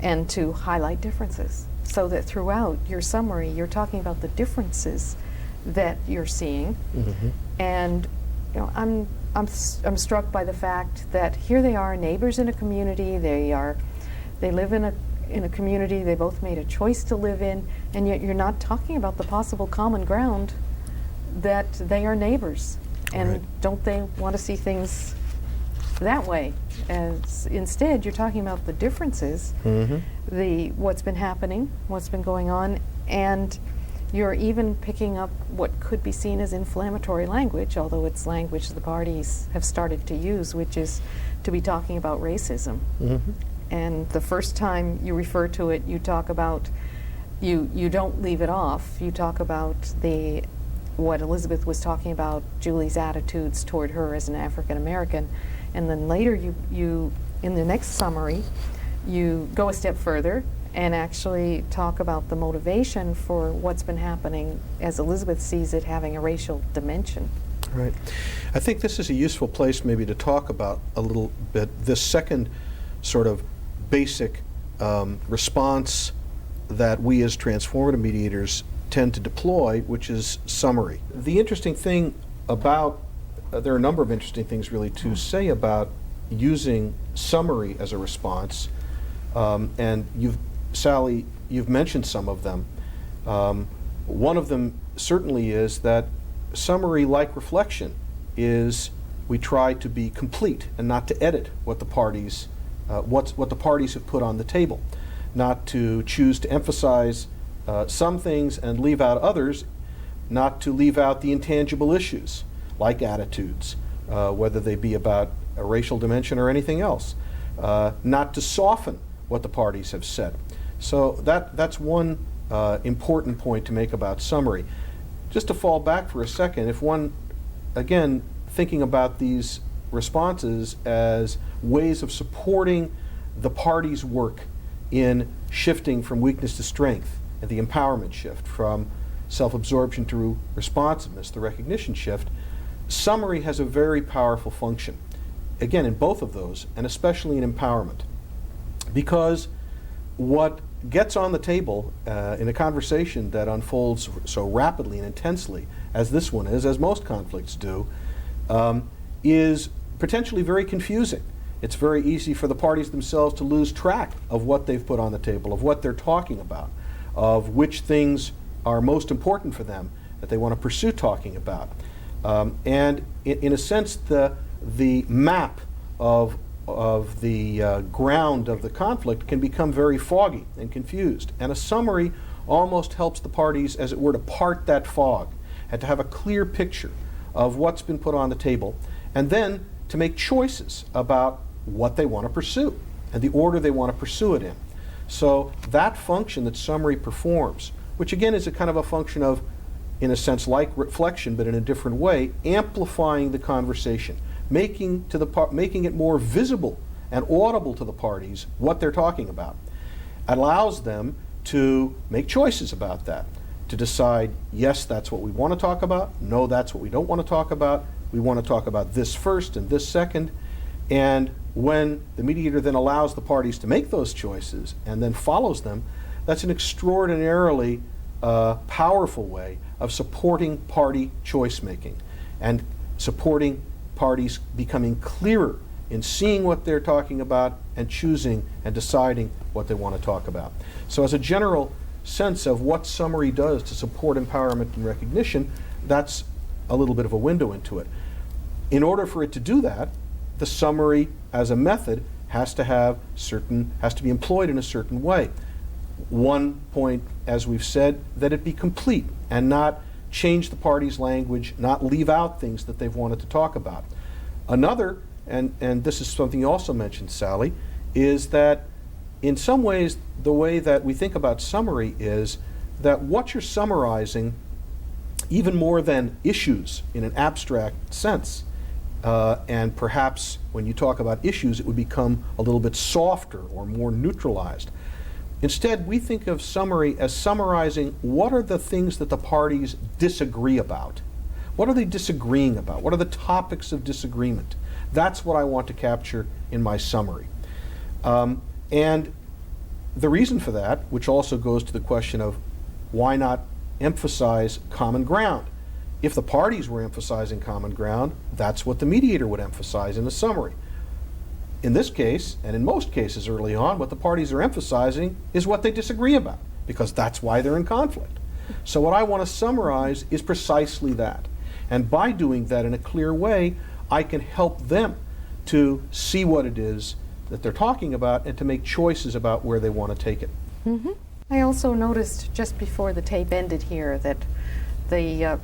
and to highlight differences, so that throughout your summary you're talking about the differences that you're seeing. And I'm struck by the fact that here they are, neighbors in a community. They live in a community they both made a choice to live in, and yet you're not talking about the possible common ground that they are neighbors. And Right. don't they want to see things that way? As instead, you're talking about the differences, what's been happening, what's been going on, and you're even picking up what could be seen as inflammatory language, although it's language the parties have started to use, which is to be talking about racism. And the first time you refer to it, you talk about, you don't leave it off. You talk about what Elizabeth was talking about, Julie's attitudes toward her as an African American, and then later you in the next summary, you go a step further and actually talk about the motivation for what's been happening as Elizabeth sees it having a racial dimension. Right. I think this is a useful place maybe to talk about a little bit this second sort of basic response that we as transformative mediators tend to deploy, which is summary. The interesting thing about, there are a number of interesting things really to say about using summary as a response, and Sally, you've mentioned some of them. One of them certainly is that summary, like reflection, is we try to be complete and not to edit what the parties what the parties have put on the table, not to choose to emphasize some things and leave out others, not to leave out the intangible issues like attitudes, whether they be about a racial dimension or anything else, not to soften what the parties have said. So that's one important point to make about summary. Just to fall back for a second, if one, again, thinking about these responses as ways of supporting the party's work in shifting from weakness to strength, and the empowerment shift from self-absorption to responsiveness, the recognition shift, summary has a very powerful function. Again, in both of those, and especially in empowerment. Because what gets on the table in a conversation that unfolds so rapidly and intensely as this one is, as most conflicts do, is potentially very confusing. It's very easy for the parties themselves to lose track of what they've put on the table, of what they're talking about, of which things are most important for them that they want to pursue talking about. And in a sense, the map of the ground of the conflict can become very foggy and confused. And a summary almost helps the parties, as it were, to part that fog and to have a clear picture of what's been put on the table, and then to make choices about what they want to pursue and the order they want to pursue it in. So that function that summary performs, which again is a kind of a function of, in a sense, like reflection, but in a different way, amplifying the conversation, making it more visible and audible to the parties what they're talking about, allows them to make choices about that, to decide, yes, that's what we want to talk about, no, that's what we don't want to talk about, we want to talk about this first and this second. And when the mediator then allows the parties to make those choices and then follows them, that's an extraordinarily powerful way of supporting party choice making and supporting parties becoming clearer in seeing what they're talking about and choosing and deciding what they want to talk about. So as a general sense of what summary does to support empowerment and recognition, that's a little bit of a window into it. In order for it to do that, the summary as a method has to be employed in a certain way. One point, as we've said, that it be complete and not change the party's language, not leave out things that they've wanted to talk about. Another, and this is something you also mentioned, Sally, is that in some ways the way that we think about summary is that what you're summarizing, even more than issues in an abstract sense, and perhaps when you talk about issues it would become a little bit softer or more neutralized. Instead, we think of summary as summarizing what are the things that the parties disagree about. What are they disagreeing about? What are the topics of disagreement? That's what I want to capture in my summary. And the reason for that, which also goes to the question of why not emphasize common ground? If the parties were emphasizing common ground, that's what the mediator would emphasize in a summary. In this case, and in most cases early on, what the parties are emphasizing is what they disagree about, because that's why they're in conflict. So what I want to summarize is precisely that. And by doing that in a clear way, I can help them to see what it is that they're talking about and to make choices about where they want to take it. Mm-hmm. I also noticed just before the tape ended here that the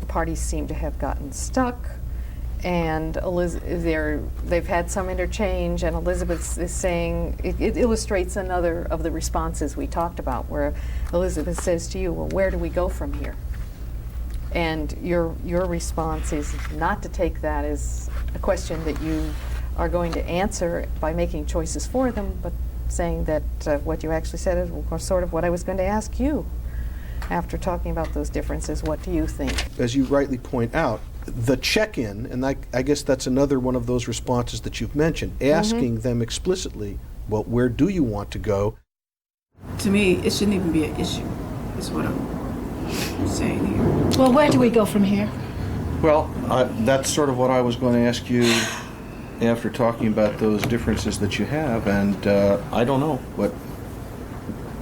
parties seem to have gotten stuck, and they've had some interchange, and Elizabeth is saying, it illustrates another of the responses we talked about, where Elizabeth says to you, well, where do we go from here? And your response is not to take that as a question that you are going to answer by making choices for them, but saying that what you actually said is sort of what I was going to ask you. After talking about those differences, what do you think? As you rightly point out, the check-in, and I guess that's another one of those responses that you've mentioned, asking them explicitly, well, where do you want to go? To me, it shouldn't even be an issue, is what I'm saying here. Well, where do we go from here? Well, that's sort of what I was going to ask you after talking about those differences that you have, and I don't know.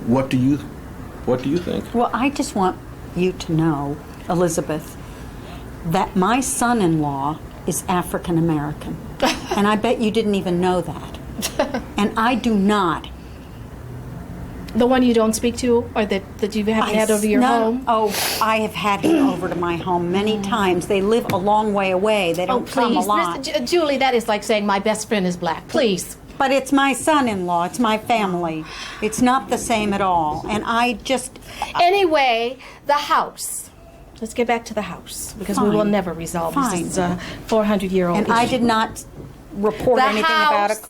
What do you think? Well, I just want you to know, Elizabeth, that my son-in-law is African American. And I bet you didn't even know that. And I do not. The one you don't speak to, or that you haven't had over to your home? Oh, I have had him over to my home many times. They live a long way away. They don't come a lot. Julie, that is like saying my best friend is black. Please. But it's my son-in-law. It's my family. It's not the same at all. And I just... Anyway, the house. Let's get back to the house, because we will never resolve this. It's a 400-year-old And issue. I did not report anything about it.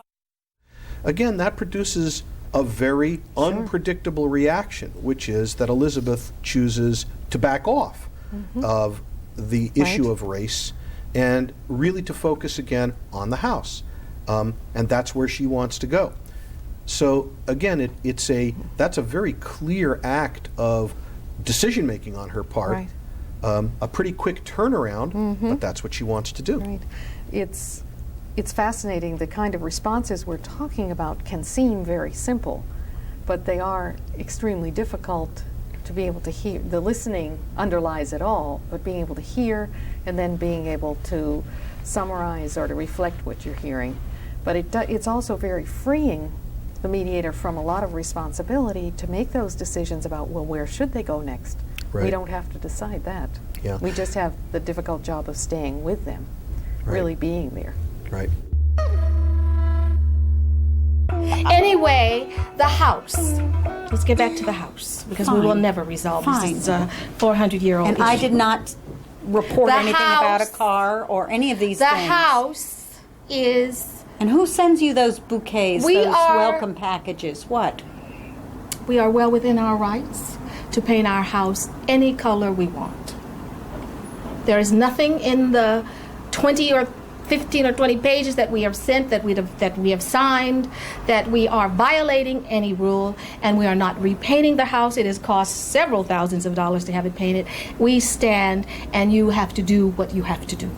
Again, that produces a very unpredictable reaction, which is that Elizabeth chooses to back off of the issue of race and really to focus again on the house. And that's where she wants to go. So again, that's a very clear act of decision making on her part. Right. A pretty quick turnaround, but that's what she wants to do. Right. It's fascinating. The kind of responses we're talking about can seem very simple, but they are extremely difficult to be able to hear. The listening underlies it all, but being able to hear and then being able to summarize or to reflect what you're hearing. But it's also very freeing the mediator from a lot of responsibility to make those decisions about, well, where should they go next? Right. We don't have to decide that. Yeah. We just have the difficult job of staying with them, really being there. Right. Anyway, the house. Let's get back to the house, because we will Fine. never resolve Fine. this. It's a 400-year-old And issue. I did not report The anything about a house- car or any of these The things. house is... And who sends you those bouquets, We those are- welcome packages? What? We are well within our rights to paint our house any color we want. There is nothing in the 20 or 15 or 20 pages that we have sent, that we have signed, that we are violating any rule, and we are not repainting the house. It has cost several thousands of dollars to have it painted. We stand, and you have to do what you have to do.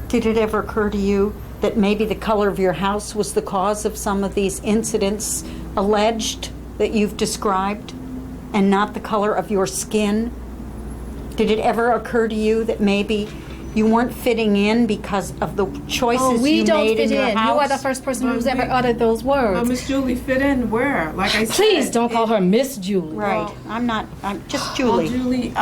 Did it ever occur to you that maybe the color of your house was the cause of some of these incidents alleged that you've described, and not the color of your skin? Did it ever occur to you that maybe you weren't fitting in because of the choices We you don't made fit in your in. house? You are the first person But who's ever we- uttered those words. Miss Julie, fit in where? Like I said. Please don't call her Miss Julie. Right. I'm just Well, Julie. Julie,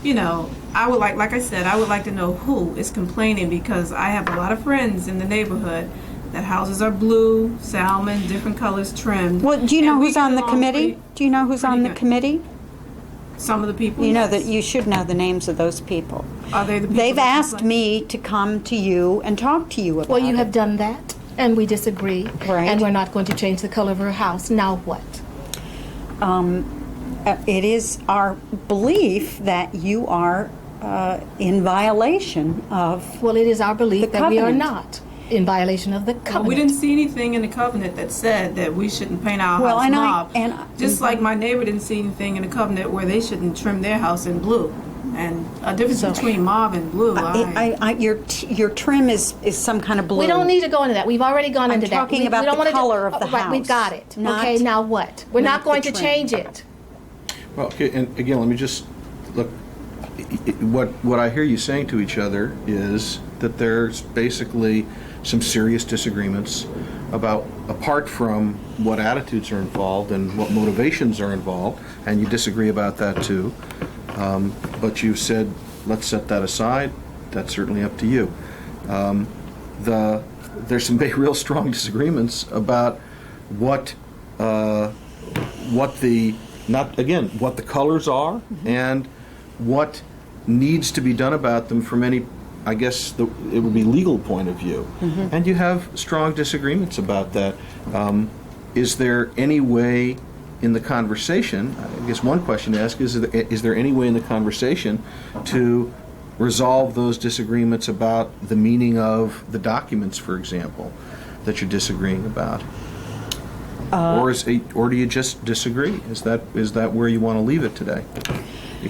you know, I would like I said, I would like to know who is complaining, because I have a lot of friends in the neighborhood that houses are blue, salmon, different colors trimmed. Well, do you know And we who's on get the along committee? Do you know who's on the good. committee? Some of the people. You know yes. that you should know the names of those people. Are they the people They've that asked complain? me to come to you and talk to you about Well, you it. have done that, and we disagree. Right. And we're not going to change the color of her house. Now what? It is our belief that you are in violation of. Well, it is our belief The that we are covenant. not in violation of the Well, covenant. we didn't see anything in the covenant that said that we shouldn't paint our Well, house and mauve. Just mhm. like my neighbor didn't see anything in the covenant where they shouldn't trim their house in blue. And a difference So- between mauve and blue. Your trim is some kind of blue. We don't need to go into that. We've already gone I'm into that. talking We about don't the wanna color of the right, we've house, got it. not- Okay, now what? We're not not going the to trim. change it. Well, okay, and again, let me just look. What I hear you saying to each other is that there's basically some serious disagreements about, apart from what attitudes are involved and what motivations are involved, and you disagree about that too. But you've said, let's set that aside. That's certainly up to you. There's some real strong disagreements about what the colors are and what needs to be done about them from any, I guess it would be legal point of view. And you have strong disagreements about that. Is there any way in the conversation, I guess one question to ask is there any way in the conversation to resolve those disagreements about the meaning of the documents, for example, that you're disagreeing about? Or do you just disagree? Is that where you want to leave it today?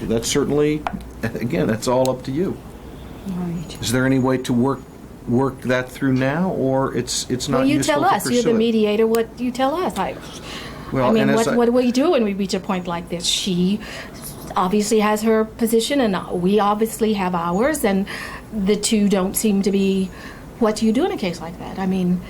That's certainly, again, that's all up to you. Right. Is there any way to work that through now, or it's not Well, you useful tell to us. You're pursue the it? mediator. What you tell us. Well, I mean, and as what do we do when we reach a point like this? She obviously has her position, and we obviously have ours, and the two don't seem to be. What do you do in a case like that? I mean,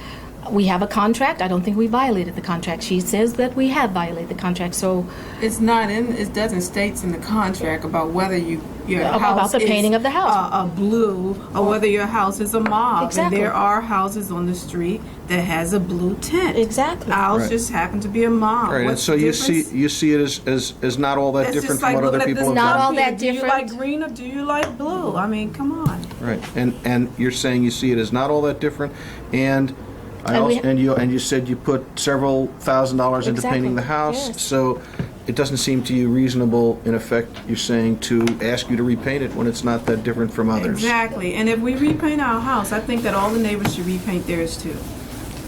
we have a contract. I don't think we violated the contract. She says that we have violated the contract. So It's not in. It doesn't state in the contract about whether your About house the painting is of the house. a blue or whether your house is a mauve. Exactly. And there are houses on the street that has a blue tint. Exactly. Ours Right. just happened to be a mauve. Right, and What's so the you difference? see it as not all that It's different just like from what other looking at people this have Not done. all that Do you different. like green or do you like blue? I mean, come on. Right, and you're saying you see it as not all that different, and And we- and you said you put several $1,000s into Exactly, painting the house. yes. So it doesn't seem to you reasonable, in effect, you're saying, to ask you to repaint it when it's not that different from others. Exactly. And if we repaint our house, I think that all the neighbors should repaint theirs too.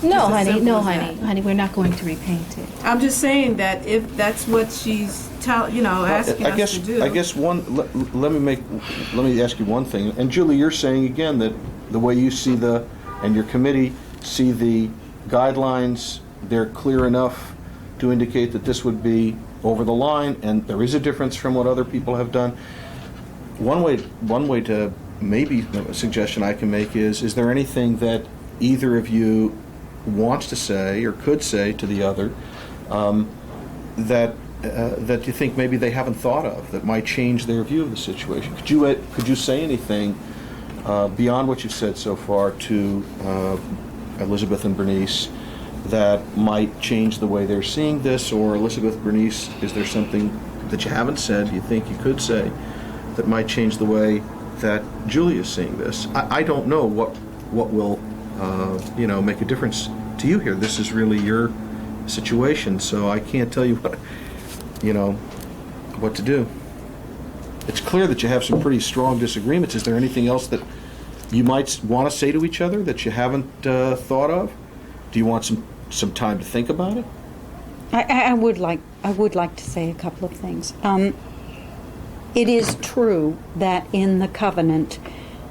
No, Just as honey, simple no, as honey, that. honey, we're not going to repaint it. I'm just saying that if that's what she's asking us to do. I guess let me ask you one thing. And Julie, you're saying again that the way you see and your committee see the guidelines, they're clear enough to indicate that this would be over the line, and there is a difference from what other people have done. One way to, maybe a suggestion I can make is there anything that either of you wants to say or could say to the other that you think maybe they haven't thought of, that might change their view of the situation? Could you say anything beyond what you've said so far to Elizabeth and Bernice that might change the way they're seeing this? Or Elizabeth, Bernice, is there something that you haven't said you think you could say that might change the way that Julie is seeing this? I don't know what will make a difference to you here. This is really your situation, so I can't tell you what to do. It's clear that you have some pretty strong disagreements. Is there anything else that you might want to say to each other that you haven't thought of? Do you want some time to think about it? I would like to say a couple of things. It is true that in the covenant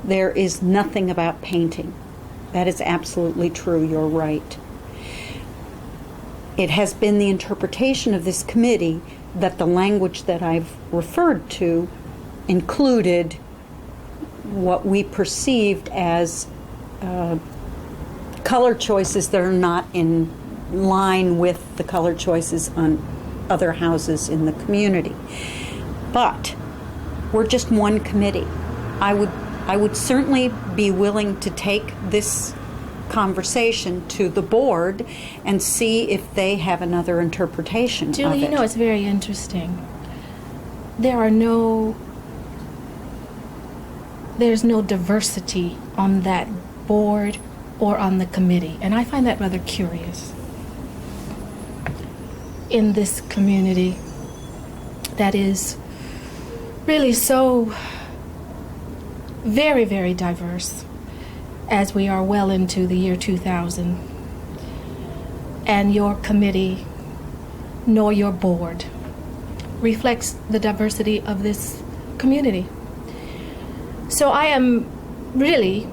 there is nothing about painting. That is absolutely true. You're right. It has been the interpretation of this committee that the language that I've referred to included what we perceived as color choices that are not in line with the color choices on other houses in the community. But we're just one committee. I would certainly be willing to take this conversation to the board and see if they have another interpretation Julie, of it. it's very interesting. There's no diversity on that board or on the committee, and I find that rather curious. In this community that is really so very, very diverse, as we are well into the year 2000, and your committee nor your board reflects the diversity of this community. So I am really,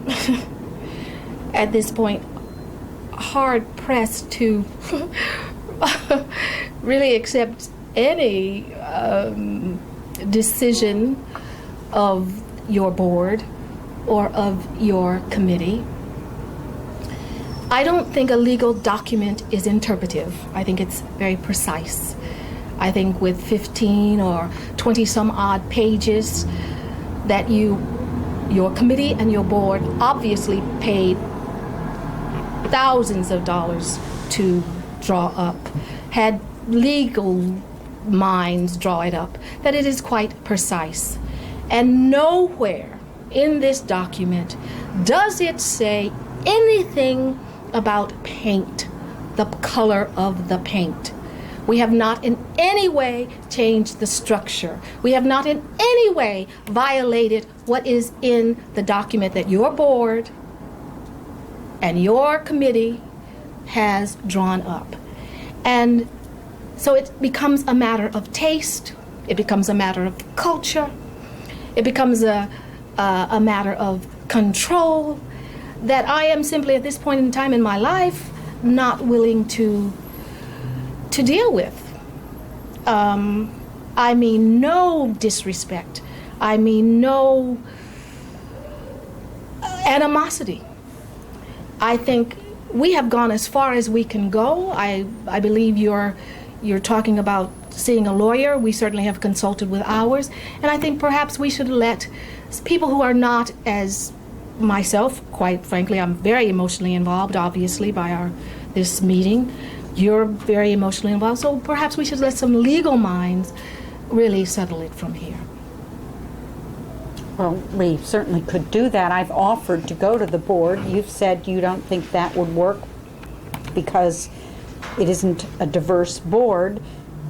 at this point, hard pressed to really accept any decision of your board or of your committee. I don't think a legal document is interpretive. I think it's very precise. I think with 15 or 20 some odd pages that your committee and your board obviously paid thousands of dollars to draw up, had legal minds draw it up, that it is quite precise. And nowhere in this document does it say anything about paint, the color of the paint. We have not in any way changed the structure. We have not in any way violated what is in the document that your board and your committee has drawn up. And so it becomes a matter of taste, it becomes a matter of culture, it becomes a matter of control that I am simply at this point in time in my life not willing to deal with. I mean no disrespect. I mean no animosity. I think we have gone as far as we can go. I believe you're talking about seeing a lawyer. We certainly have consulted with ours. And I think perhaps we should let people who are not as myself, quite frankly, I'm very emotionally involved, obviously, by this meeting. You're very emotionally involved, so perhaps we should let some legal minds really settle it from here. Well, we certainly could do that. I've offered to go to the board. You've said you don't think that would work because it isn't a diverse board.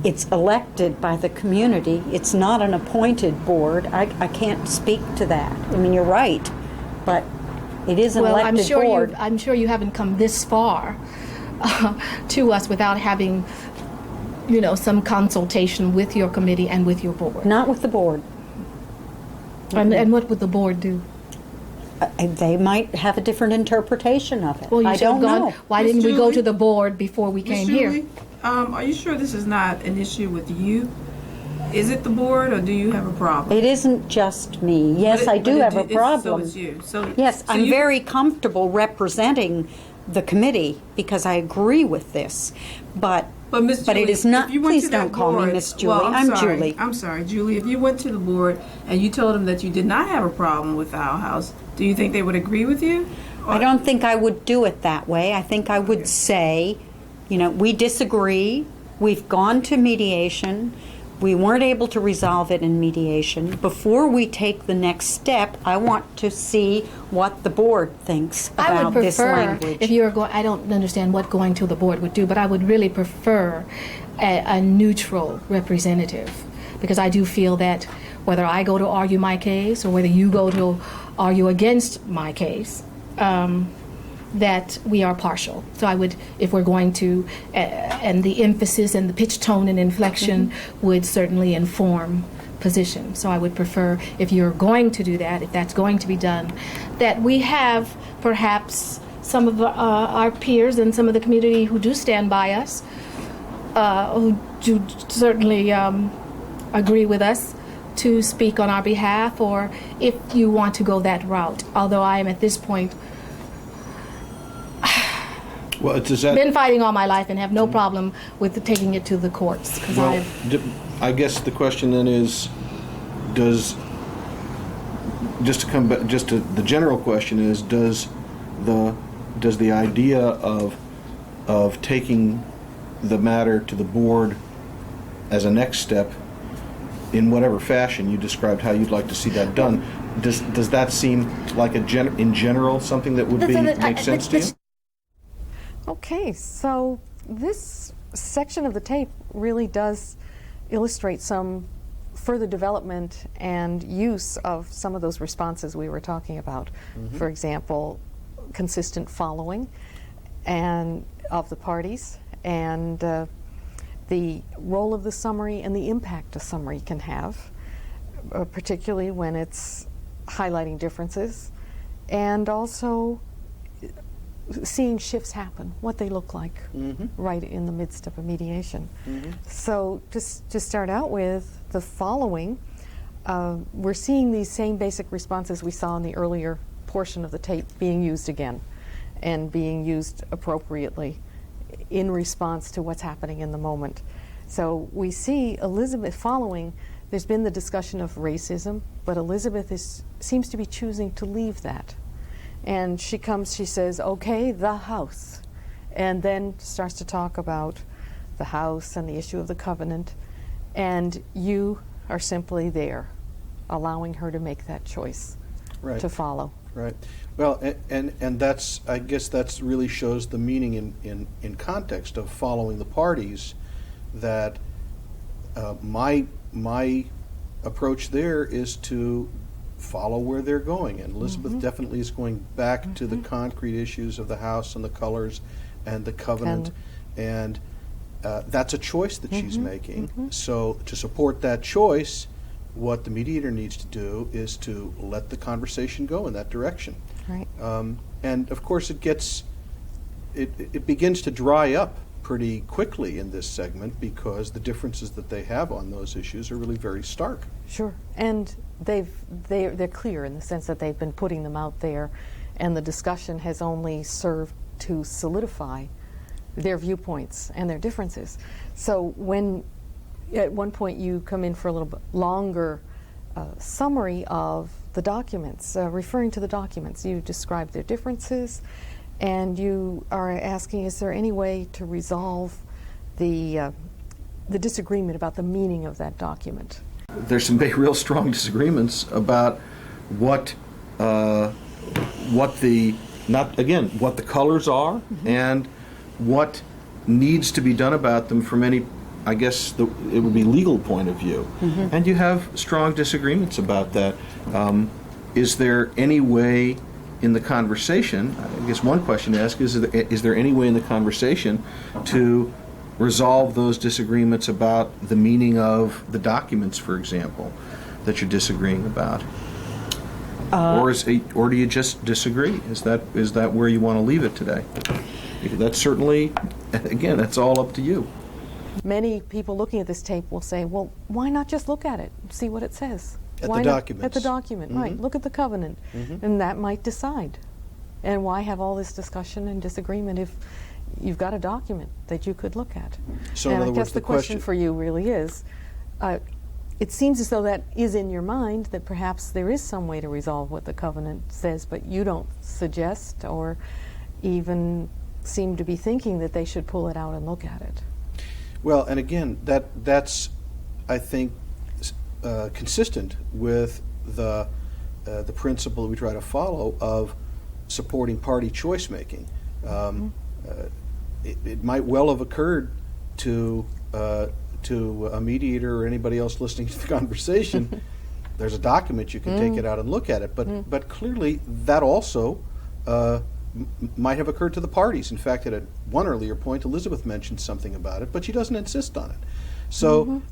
it's elected by the community. It's not an appointed board. I can't speak to that. I mean, you're right, but it is an elected board. I'm sure you haven't come this far to us without having, some consultation with your committee and with your board. Not with the board. And what would the board do? They might have a different interpretation of it. Well, I don't know. Why didn't we go to the board before we came here? Are you sure this is not an issue with you? Is it the board, or do you have a problem? It isn't just me. Yes, I do have a problem. So it's you. Yes, I'm very comfortable representing the committee because I agree with this, but Ms. Julie, it is not. if you went Please to that don't call board, me Miss Julie. Well, I'm sorry. Julie. I'm sorry, Julie. If you went to the board and you told them that you did not have a problem with Owl House, do you think they would agree with you? I don't think I would do it that way. I think I would say, we disagree. We've gone to mediation. We weren't able to resolve it in mediation. Before we take the next step, I want to see what the board thinks about this language. If you're going, I don't understand what going to the board would do, but I would really prefer a neutral representative, because I do feel that whether I go to argue my case or whether you go to argue against my case, that we are partial. So I would, if we're going to, and the emphasis and the pitch, tone, and inflection would certainly inform position. So I would prefer, if you're going to do that, if that's going to be done, that we have perhaps some of our peers and some of the community who do stand by us, who do certainly agree with us, to speak on our behalf, or if you want to go that route. Although I am at this point, been fighting all my life and have no problem with taking it to the courts. I guess the question then is, the general question is, does the idea of taking the matter to the board as a next step, in whatever fashion you described how you'd like to see that done, does that seem like in general something that would make sense to you? Okay, so this section of the tape really does illustrate some further development and use of some of those responses we were talking about. For example, consistent following and of the parties, and the role of the summary and the impact a summary can have, particularly when it's highlighting differences, and also seeing shifts happen, what they look like right in the midst of a mediation. So just to start out with the following, we're seeing these same basic responses we saw in the earlier portion of the tape being used again, and being used appropriately in response to what's happening in the moment. So we see Elizabeth following. There's been the discussion of racism, but Elizabeth seems to be choosing to leave that. And she says, okay, the house, and then starts to talk about the house and the issue of the covenant, and you are simply there, allowing her to make that choice to follow. Right. Well, and that's, I guess that's really shows the meaning in context of following the parties, that my approach there is to follow where they're going, and Elizabeth definitely is going back to the concrete issues of the house and the colors and the covenant, and that's a choice that she's making. So to support that choice, what the mediator needs to do is to let the conversation go in that direction. Right. And of course it begins to dry up pretty quickly in this segment, because the differences that they have on those issues are really very stark. Sure, and they're clear in the sense that they've been putting them out there, and the discussion has only served to solidify their viewpoints and their differences. So when at one point you come in for a little bit longer summary of the documents, referring to the documents, you describe their differences, and you are asking, is there any way to resolve the disagreement about the meaning of that document? There's some real strong disagreements about what the colors are and what needs to be done about them from any I guess it would be legal point of view, and you have strong disagreements about that. Is there any way in the conversation, I guess one question to ask is there any way in the conversation to resolve those disagreements about the meaning of the documents, for example, that you're disagreeing about? Or do you just disagree? Is that where you want to leave it today? That's certainly, again, that's all up to you. Many people looking at this tape will say, well, why not just look at it, see what it says? At Why the not- documents. At the document, right. Look at the covenant. And that might decide. And why have all this discussion and disagreement if you've got a document that you could look at? So and in I other guess words, the question for you really is, it seems as though that is in your mind, that perhaps there is some way to resolve what the covenant says, but you don't suggest or even seem to be thinking that they should pull it out and look at it. Well, and again, that's I think consistent with the principle that we try to follow of supporting party choice making. It might well have occurred to a mediator or anybody else listening to the conversation. There's a document, you can take it out and look at it, but clearly that also might have occurred to the parties. In fact, at one earlier point, Elizabeth mentioned something about it, but she doesn't insist on it. So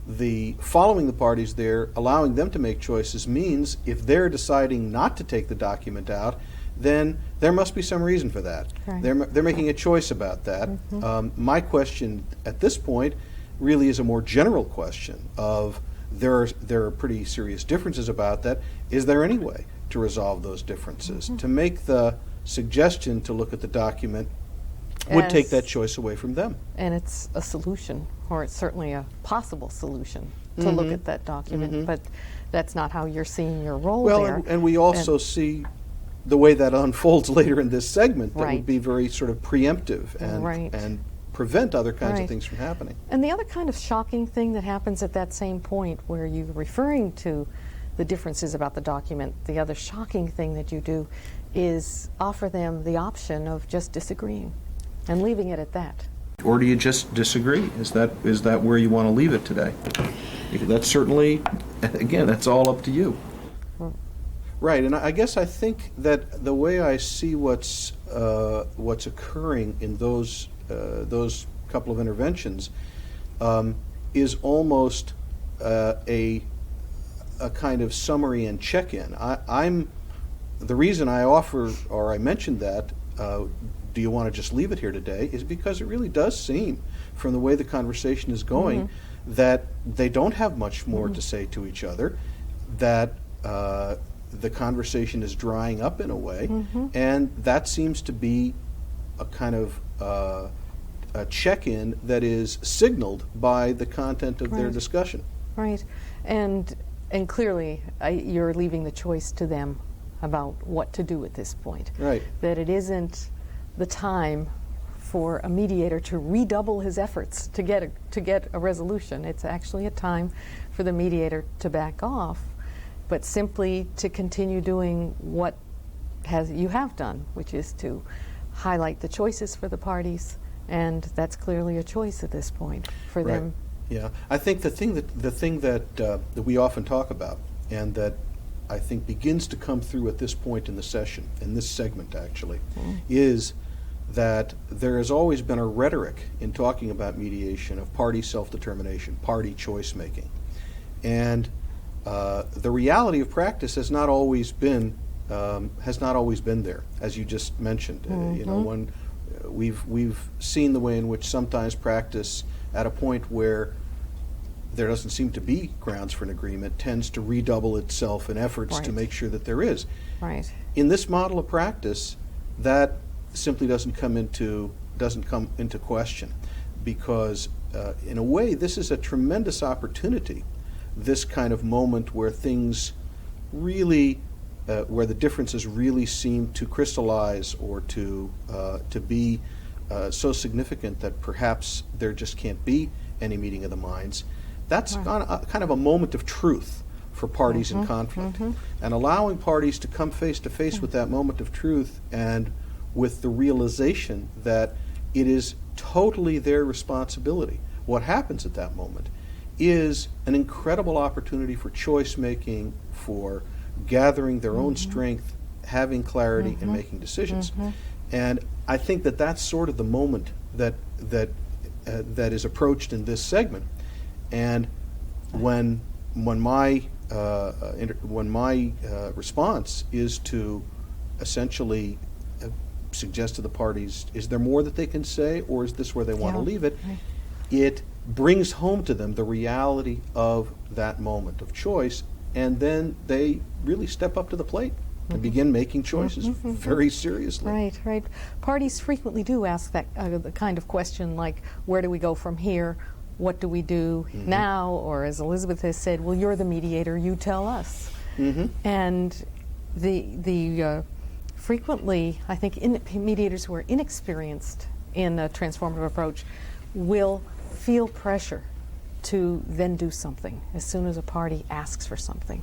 the following the parties there, allowing them to make choices, means if they're deciding not to take the document out, then there must be some reason for that. Right. They're making a choice about that. My question at this point really is a more general question of there are pretty serious differences about that. Is there any way to resolve those differences? To make the suggestion to look at the document would take that choice away from them. And it's a solution, or it's certainly a possible solution to look at that document, but that's not how you're seeing your role there. And we also see the way that unfolds later in this segment that Right. would be very sort of preemptive and Right. and prevent other kinds Right. of things from happening. And the other kind of shocking thing that happens at that same point where you're referring to the differences about the document, the other shocking thing that you do is offer them the option of just disagreeing and leaving it at that. Or do you just disagree? Is that where you want to leave it today? That's certainly, again, that's all up to you. Right, and I guess I think that the way I see what's occurring in those couple of interventions is almost a kind of summary and check-in. The reason I offer or I mentioned that. Do you want to just leave it here today? Is because it really does seem, from the way the conversation is going, that they don't have much more to say to each other. That the conversation is drying up in a way, and that seems to be a kind of a check-in that is signaled by the content of their discussion. Right, and clearly you're leaving the choice to them about what to do at this point. Right. That it isn't the time for a mediator to redouble his efforts to get a resolution. It's actually a time for the mediator to back off, but simply to continue doing what you have done, which is to highlight the choices for the parties, and that's clearly a choice at this point for them. Yeah, I think the thing that we often talk about, and that I think begins to come through at this point in the session, in this segment actually, is that there has always been a rhetoric in talking about mediation of party self-determination, party choice-making. And the reality of practice has not always been there, as you just mentioned. When we've seen the way in which sometimes practice, at a point where there doesn't seem to be grounds for an agreement, tends to redouble itself in efforts to make sure that there is. Right. In this model of practice, that simply doesn't come into question, because in a way this is a tremendous opportunity, this kind of moment where things really where the differences really seem to crystallize or to be so significant that perhaps there just can't be any meeting of the minds. That's kind of a moment of truth for parties in conflict, and allowing parties to come face to face with that moment of truth, and with the realization that it is totally their responsibility what happens at that moment is an incredible opportunity for choice making, for gathering their own strength, having clarity, and making decisions. And I think that that's sort of the moment that is approached in this segment. And when my response is to essentially suggest to the parties, is there more that they can say, or is this where they want to leave it? Right. It brings home to them the reality of that moment of choice, and then they really step up to the plate and begin making choices very seriously. Right, right. Parties frequently do ask that the kind of question like, where do we go from here? What do we do now? Or as Elizabeth has said, well, you're the mediator, you tell us. And the frequently, I think mediators who are inexperienced in a transformative approach will feel pressure to then do something as soon as a party asks for something.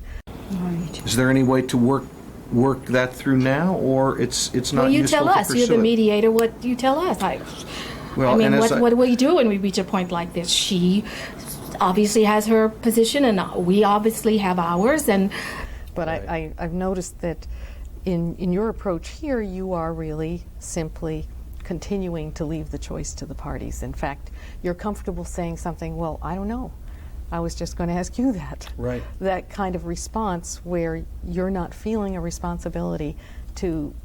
Right. Is there any way to work that through now, or it's not Well, you useful tell to us. pursue You're the it? mediator. What do you tell us? Well, I mean, and as what do we do when we reach a point like this? She obviously has her position, and we obviously have ours. And But Right. I've noticed that in your approach here, you are really simply continuing to leave the choice to the parties. In fact, you're comfortable saying something, well, I don't know. I was just going to ask you that. Right. That kind of response where you're not feeling a responsibility to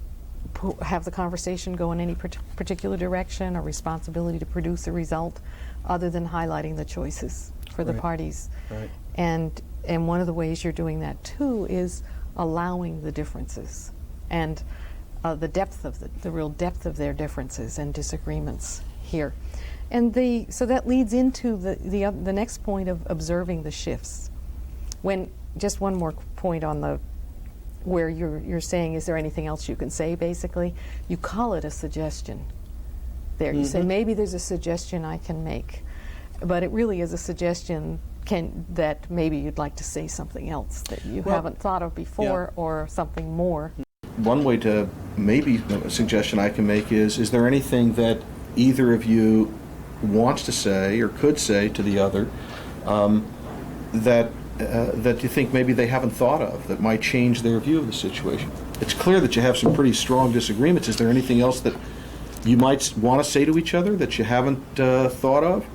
have the conversation go in any particular direction, a responsibility to produce a result other than highlighting the choices for the Right. parties. Right. And one of the ways you're doing that too is allowing the differences and the depth of the real depth of their differences and disagreements here. And so that leads into the next point of observing the shifts. When just one more point on the where you're saying, is there anything else you can say? Basically, you call it a suggestion. There, you say maybe there's a suggestion I can make, but it really is a suggestion that maybe you'd like to say something else that you haven't thought of before, or something more. One way to maybe a suggestion I can make is there anything that either of you wants to say or could say to the other that you think maybe they haven't thought of that might change their view of the situation? It's clear that you have some pretty strong disagreements. Is there anything else that you might want to say to each other that you haven't thought of?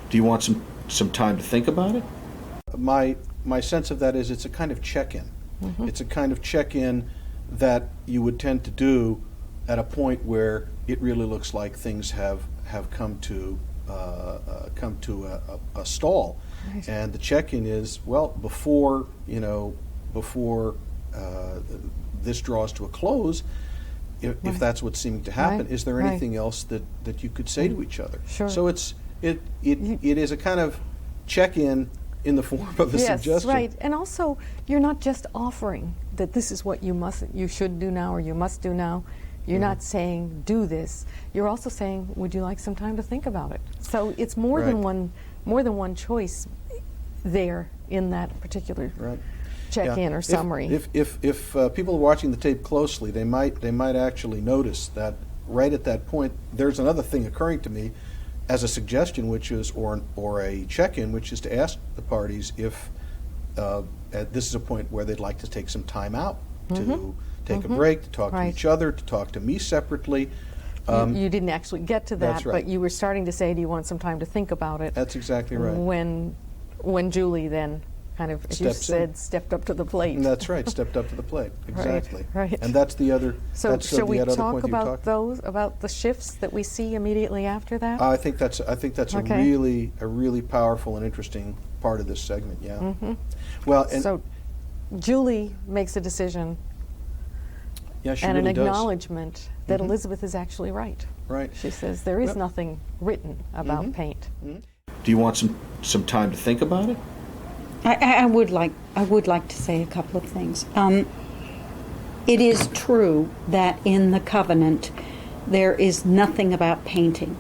Do you want some time to think about it? My sense of that is it's a kind of check-in. It's a kind of check-in that you would tend to do at a point where it really looks like things have come to a stall. Right. And the check-in is, well, before this draws to a close, if that's what's seeming to happen, Right. is there Right. anything else that you could say to each other? Sure. So it is a kind of check-in in the form of a Yes, suggestion. right. And also, you're not just offering that this is what you should do now or you must do now. You're not saying do this. You're also saying, would you like some time to think about it? So it's more than one choice there in that particular Right. check-in or summary. If people are watching the tape closely, they might actually notice that right at that point, there's another thing occurring to me as a suggestion, which is or a check-in, which is to ask the parties if this is a point where they'd like to take some time out to take a break, to talk to Right. each other, to talk to me separately. You didn't actually get to that, That's right. but you were starting to say, do you want some time to think about it? That's exactly right. When Julie then kind of, as you Steps in. said, stepped up to the plate. That's right, stepped up to the plate. Exactly. right. And that's the other. So that's shall we the other talk point that you're about talking about the shifts that we see immediately after that? I think that's Okay. a really powerful and interesting part of this segment. Yeah. Well, and So Julie makes a decision yeah, she and really an does. acknowledgement that Elizabeth is actually right. Right. She says there is Yep. nothing written about paint. Do you want some time to think about it? I would like to say a couple of things. It is true that in the covenant there is nothing about painting.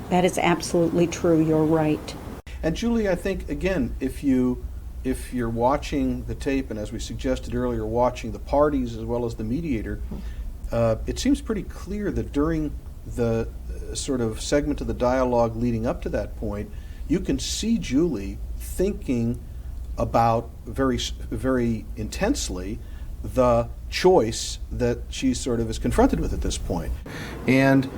That is absolutely true. You're right. And Julie, I think again, if you're watching the tape, and as we suggested earlier, watching the parties as well as the mediator, it seems pretty clear that during the sort of segment of the dialogue leading up to that point, you can see Julie thinking about very intensely the choice that she sort of is confronted with at this point. And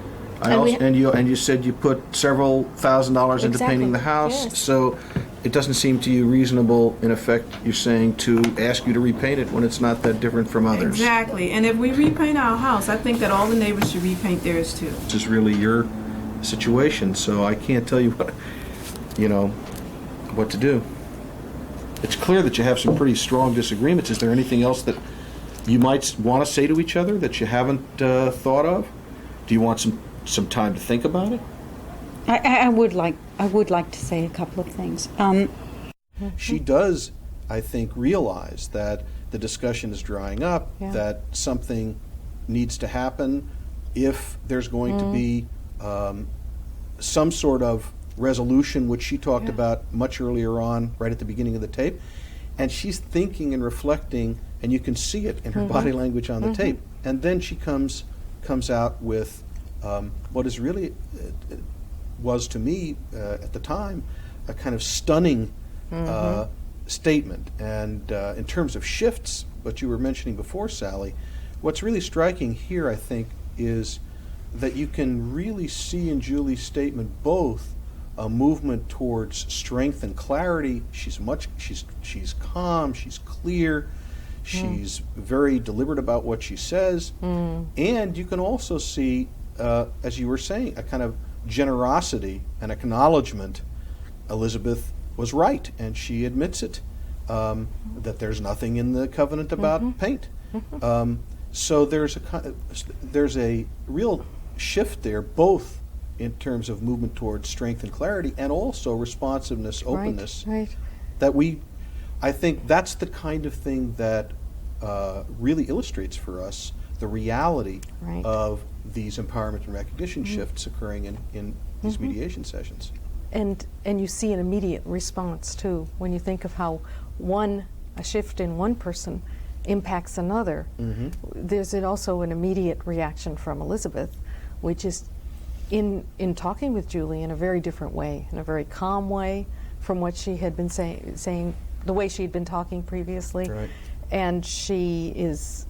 you said you put several $1,000s into painting the house, yes. so it doesn't seem to you reasonable, in effect, you're saying, to ask you to repaint it when it's not that different from others. Exactly. And if we repaint our house, I think that all the neighbors should repaint theirs too. This is really your situation, so I can't tell you what to do. It's clear that you have some pretty strong disagreements. Is there anything else that you might want to say to each other that you haven't thought of? Do you want some time to think about it? I would like to say a couple of things. She does, I think, realize that the discussion is drying up, that something needs to happen if there's going to be some sort of resolution, which she talked about much earlier on, right at the beginning of the tape. And she's thinking and reflecting, and you can see it in her body language on the tape. And then she comes out with what is really, was to me at the time, a kind of stunning statement. And in terms of shifts, what you were mentioning before, Sally, what's really striking here, I think, is that you can really see in Julie's statement both a movement towards strength and clarity. She's calm, she's clear, she's very deliberate about what she says, and you can also see, as you were saying, a kind of generosity and acknowledgement. Elizabeth was right, and she admits it, that there's nothing in the covenant about paint. So there's a real shift there, both in terms of movement towards strength and clarity, and also responsiveness, openness. Right. That I think that's the kind of thing that really illustrates for us the reality of these empowerment and recognition shifts occurring in these mediation sessions. And you see an immediate response too when you think of how a shift in one person impacts another. There's also an immediate reaction from Elizabeth, which is in talking with Julie in a very different way, in a very calm way from what she had been saying, the way she had been talking previously. Right. And she is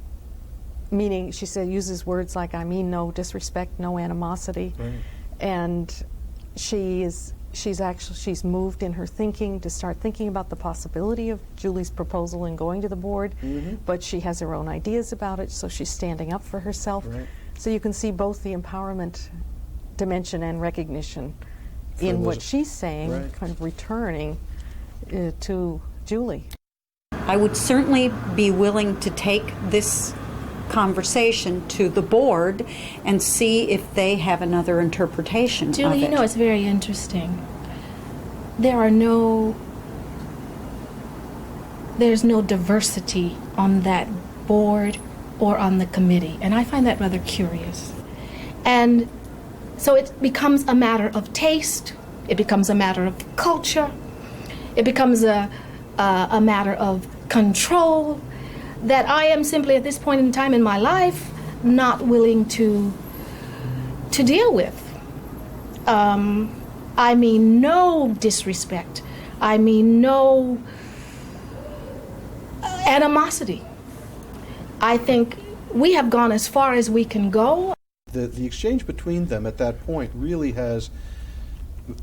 she said, uses words like, I mean no disrespect, no animosity. Right. And she's moved in her thinking to start thinking about the possibility of Julie's proposal and going to the board, but she has her own ideas about it, so she's standing up for herself. Right. So you can see both the empowerment dimension and recognition in what she's saying, kind of returning to Julie. I would certainly be willing to take this conversation to the board and see if they have another interpretation Julie, of it. you know, it's very interesting. There's no diversity on that board or on the committee, and I find that rather curious. And so it becomes a matter of taste, it becomes a matter of culture, it becomes a matter of control that I am simply at this point in time in my life not willing to deal with. I mean no disrespect. I mean no animosity. I think we have gone as far as we can go. The exchange between them at that point really has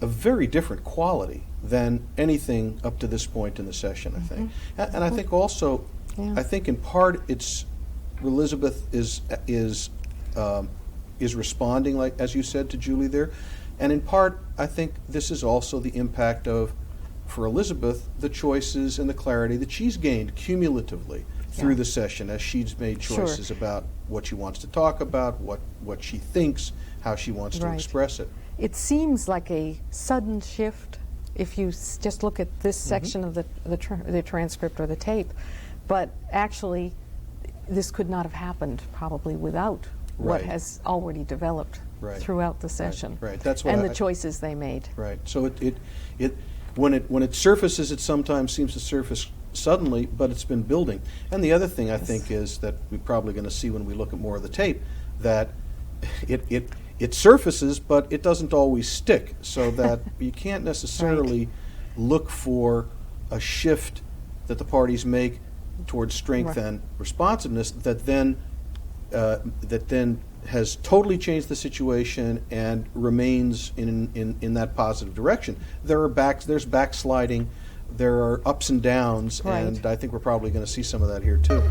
a very different quality than anything up to this point in the session, I think. And I think also, I think in part it's Elizabeth is responding, like as you said, to Julie there, and in part I think this is also the impact of, for Elizabeth, the choices and the clarity that she's gained cumulatively through the session as she's made choices about what she wants to talk about, what she thinks, how she wants to express it. It seems like a sudden shift if you just look at this section of the transcript or the tape, but actually this could not have happened probably without what has already developed throughout the session. Right. That's what and the choices they made. Right. So when it surfaces, it sometimes seems to surface suddenly, but it's been building. And the other thing I think is that we're probably going to see when we look at more of the tape, that it surfaces, but it doesn't always stick, so that you can't necessarily look for a shift that the parties make towards strength and responsiveness that then has totally changed the situation and remains in that positive direction. There's backsliding, there are ups and downs, and I think we're probably going to see some of that here too.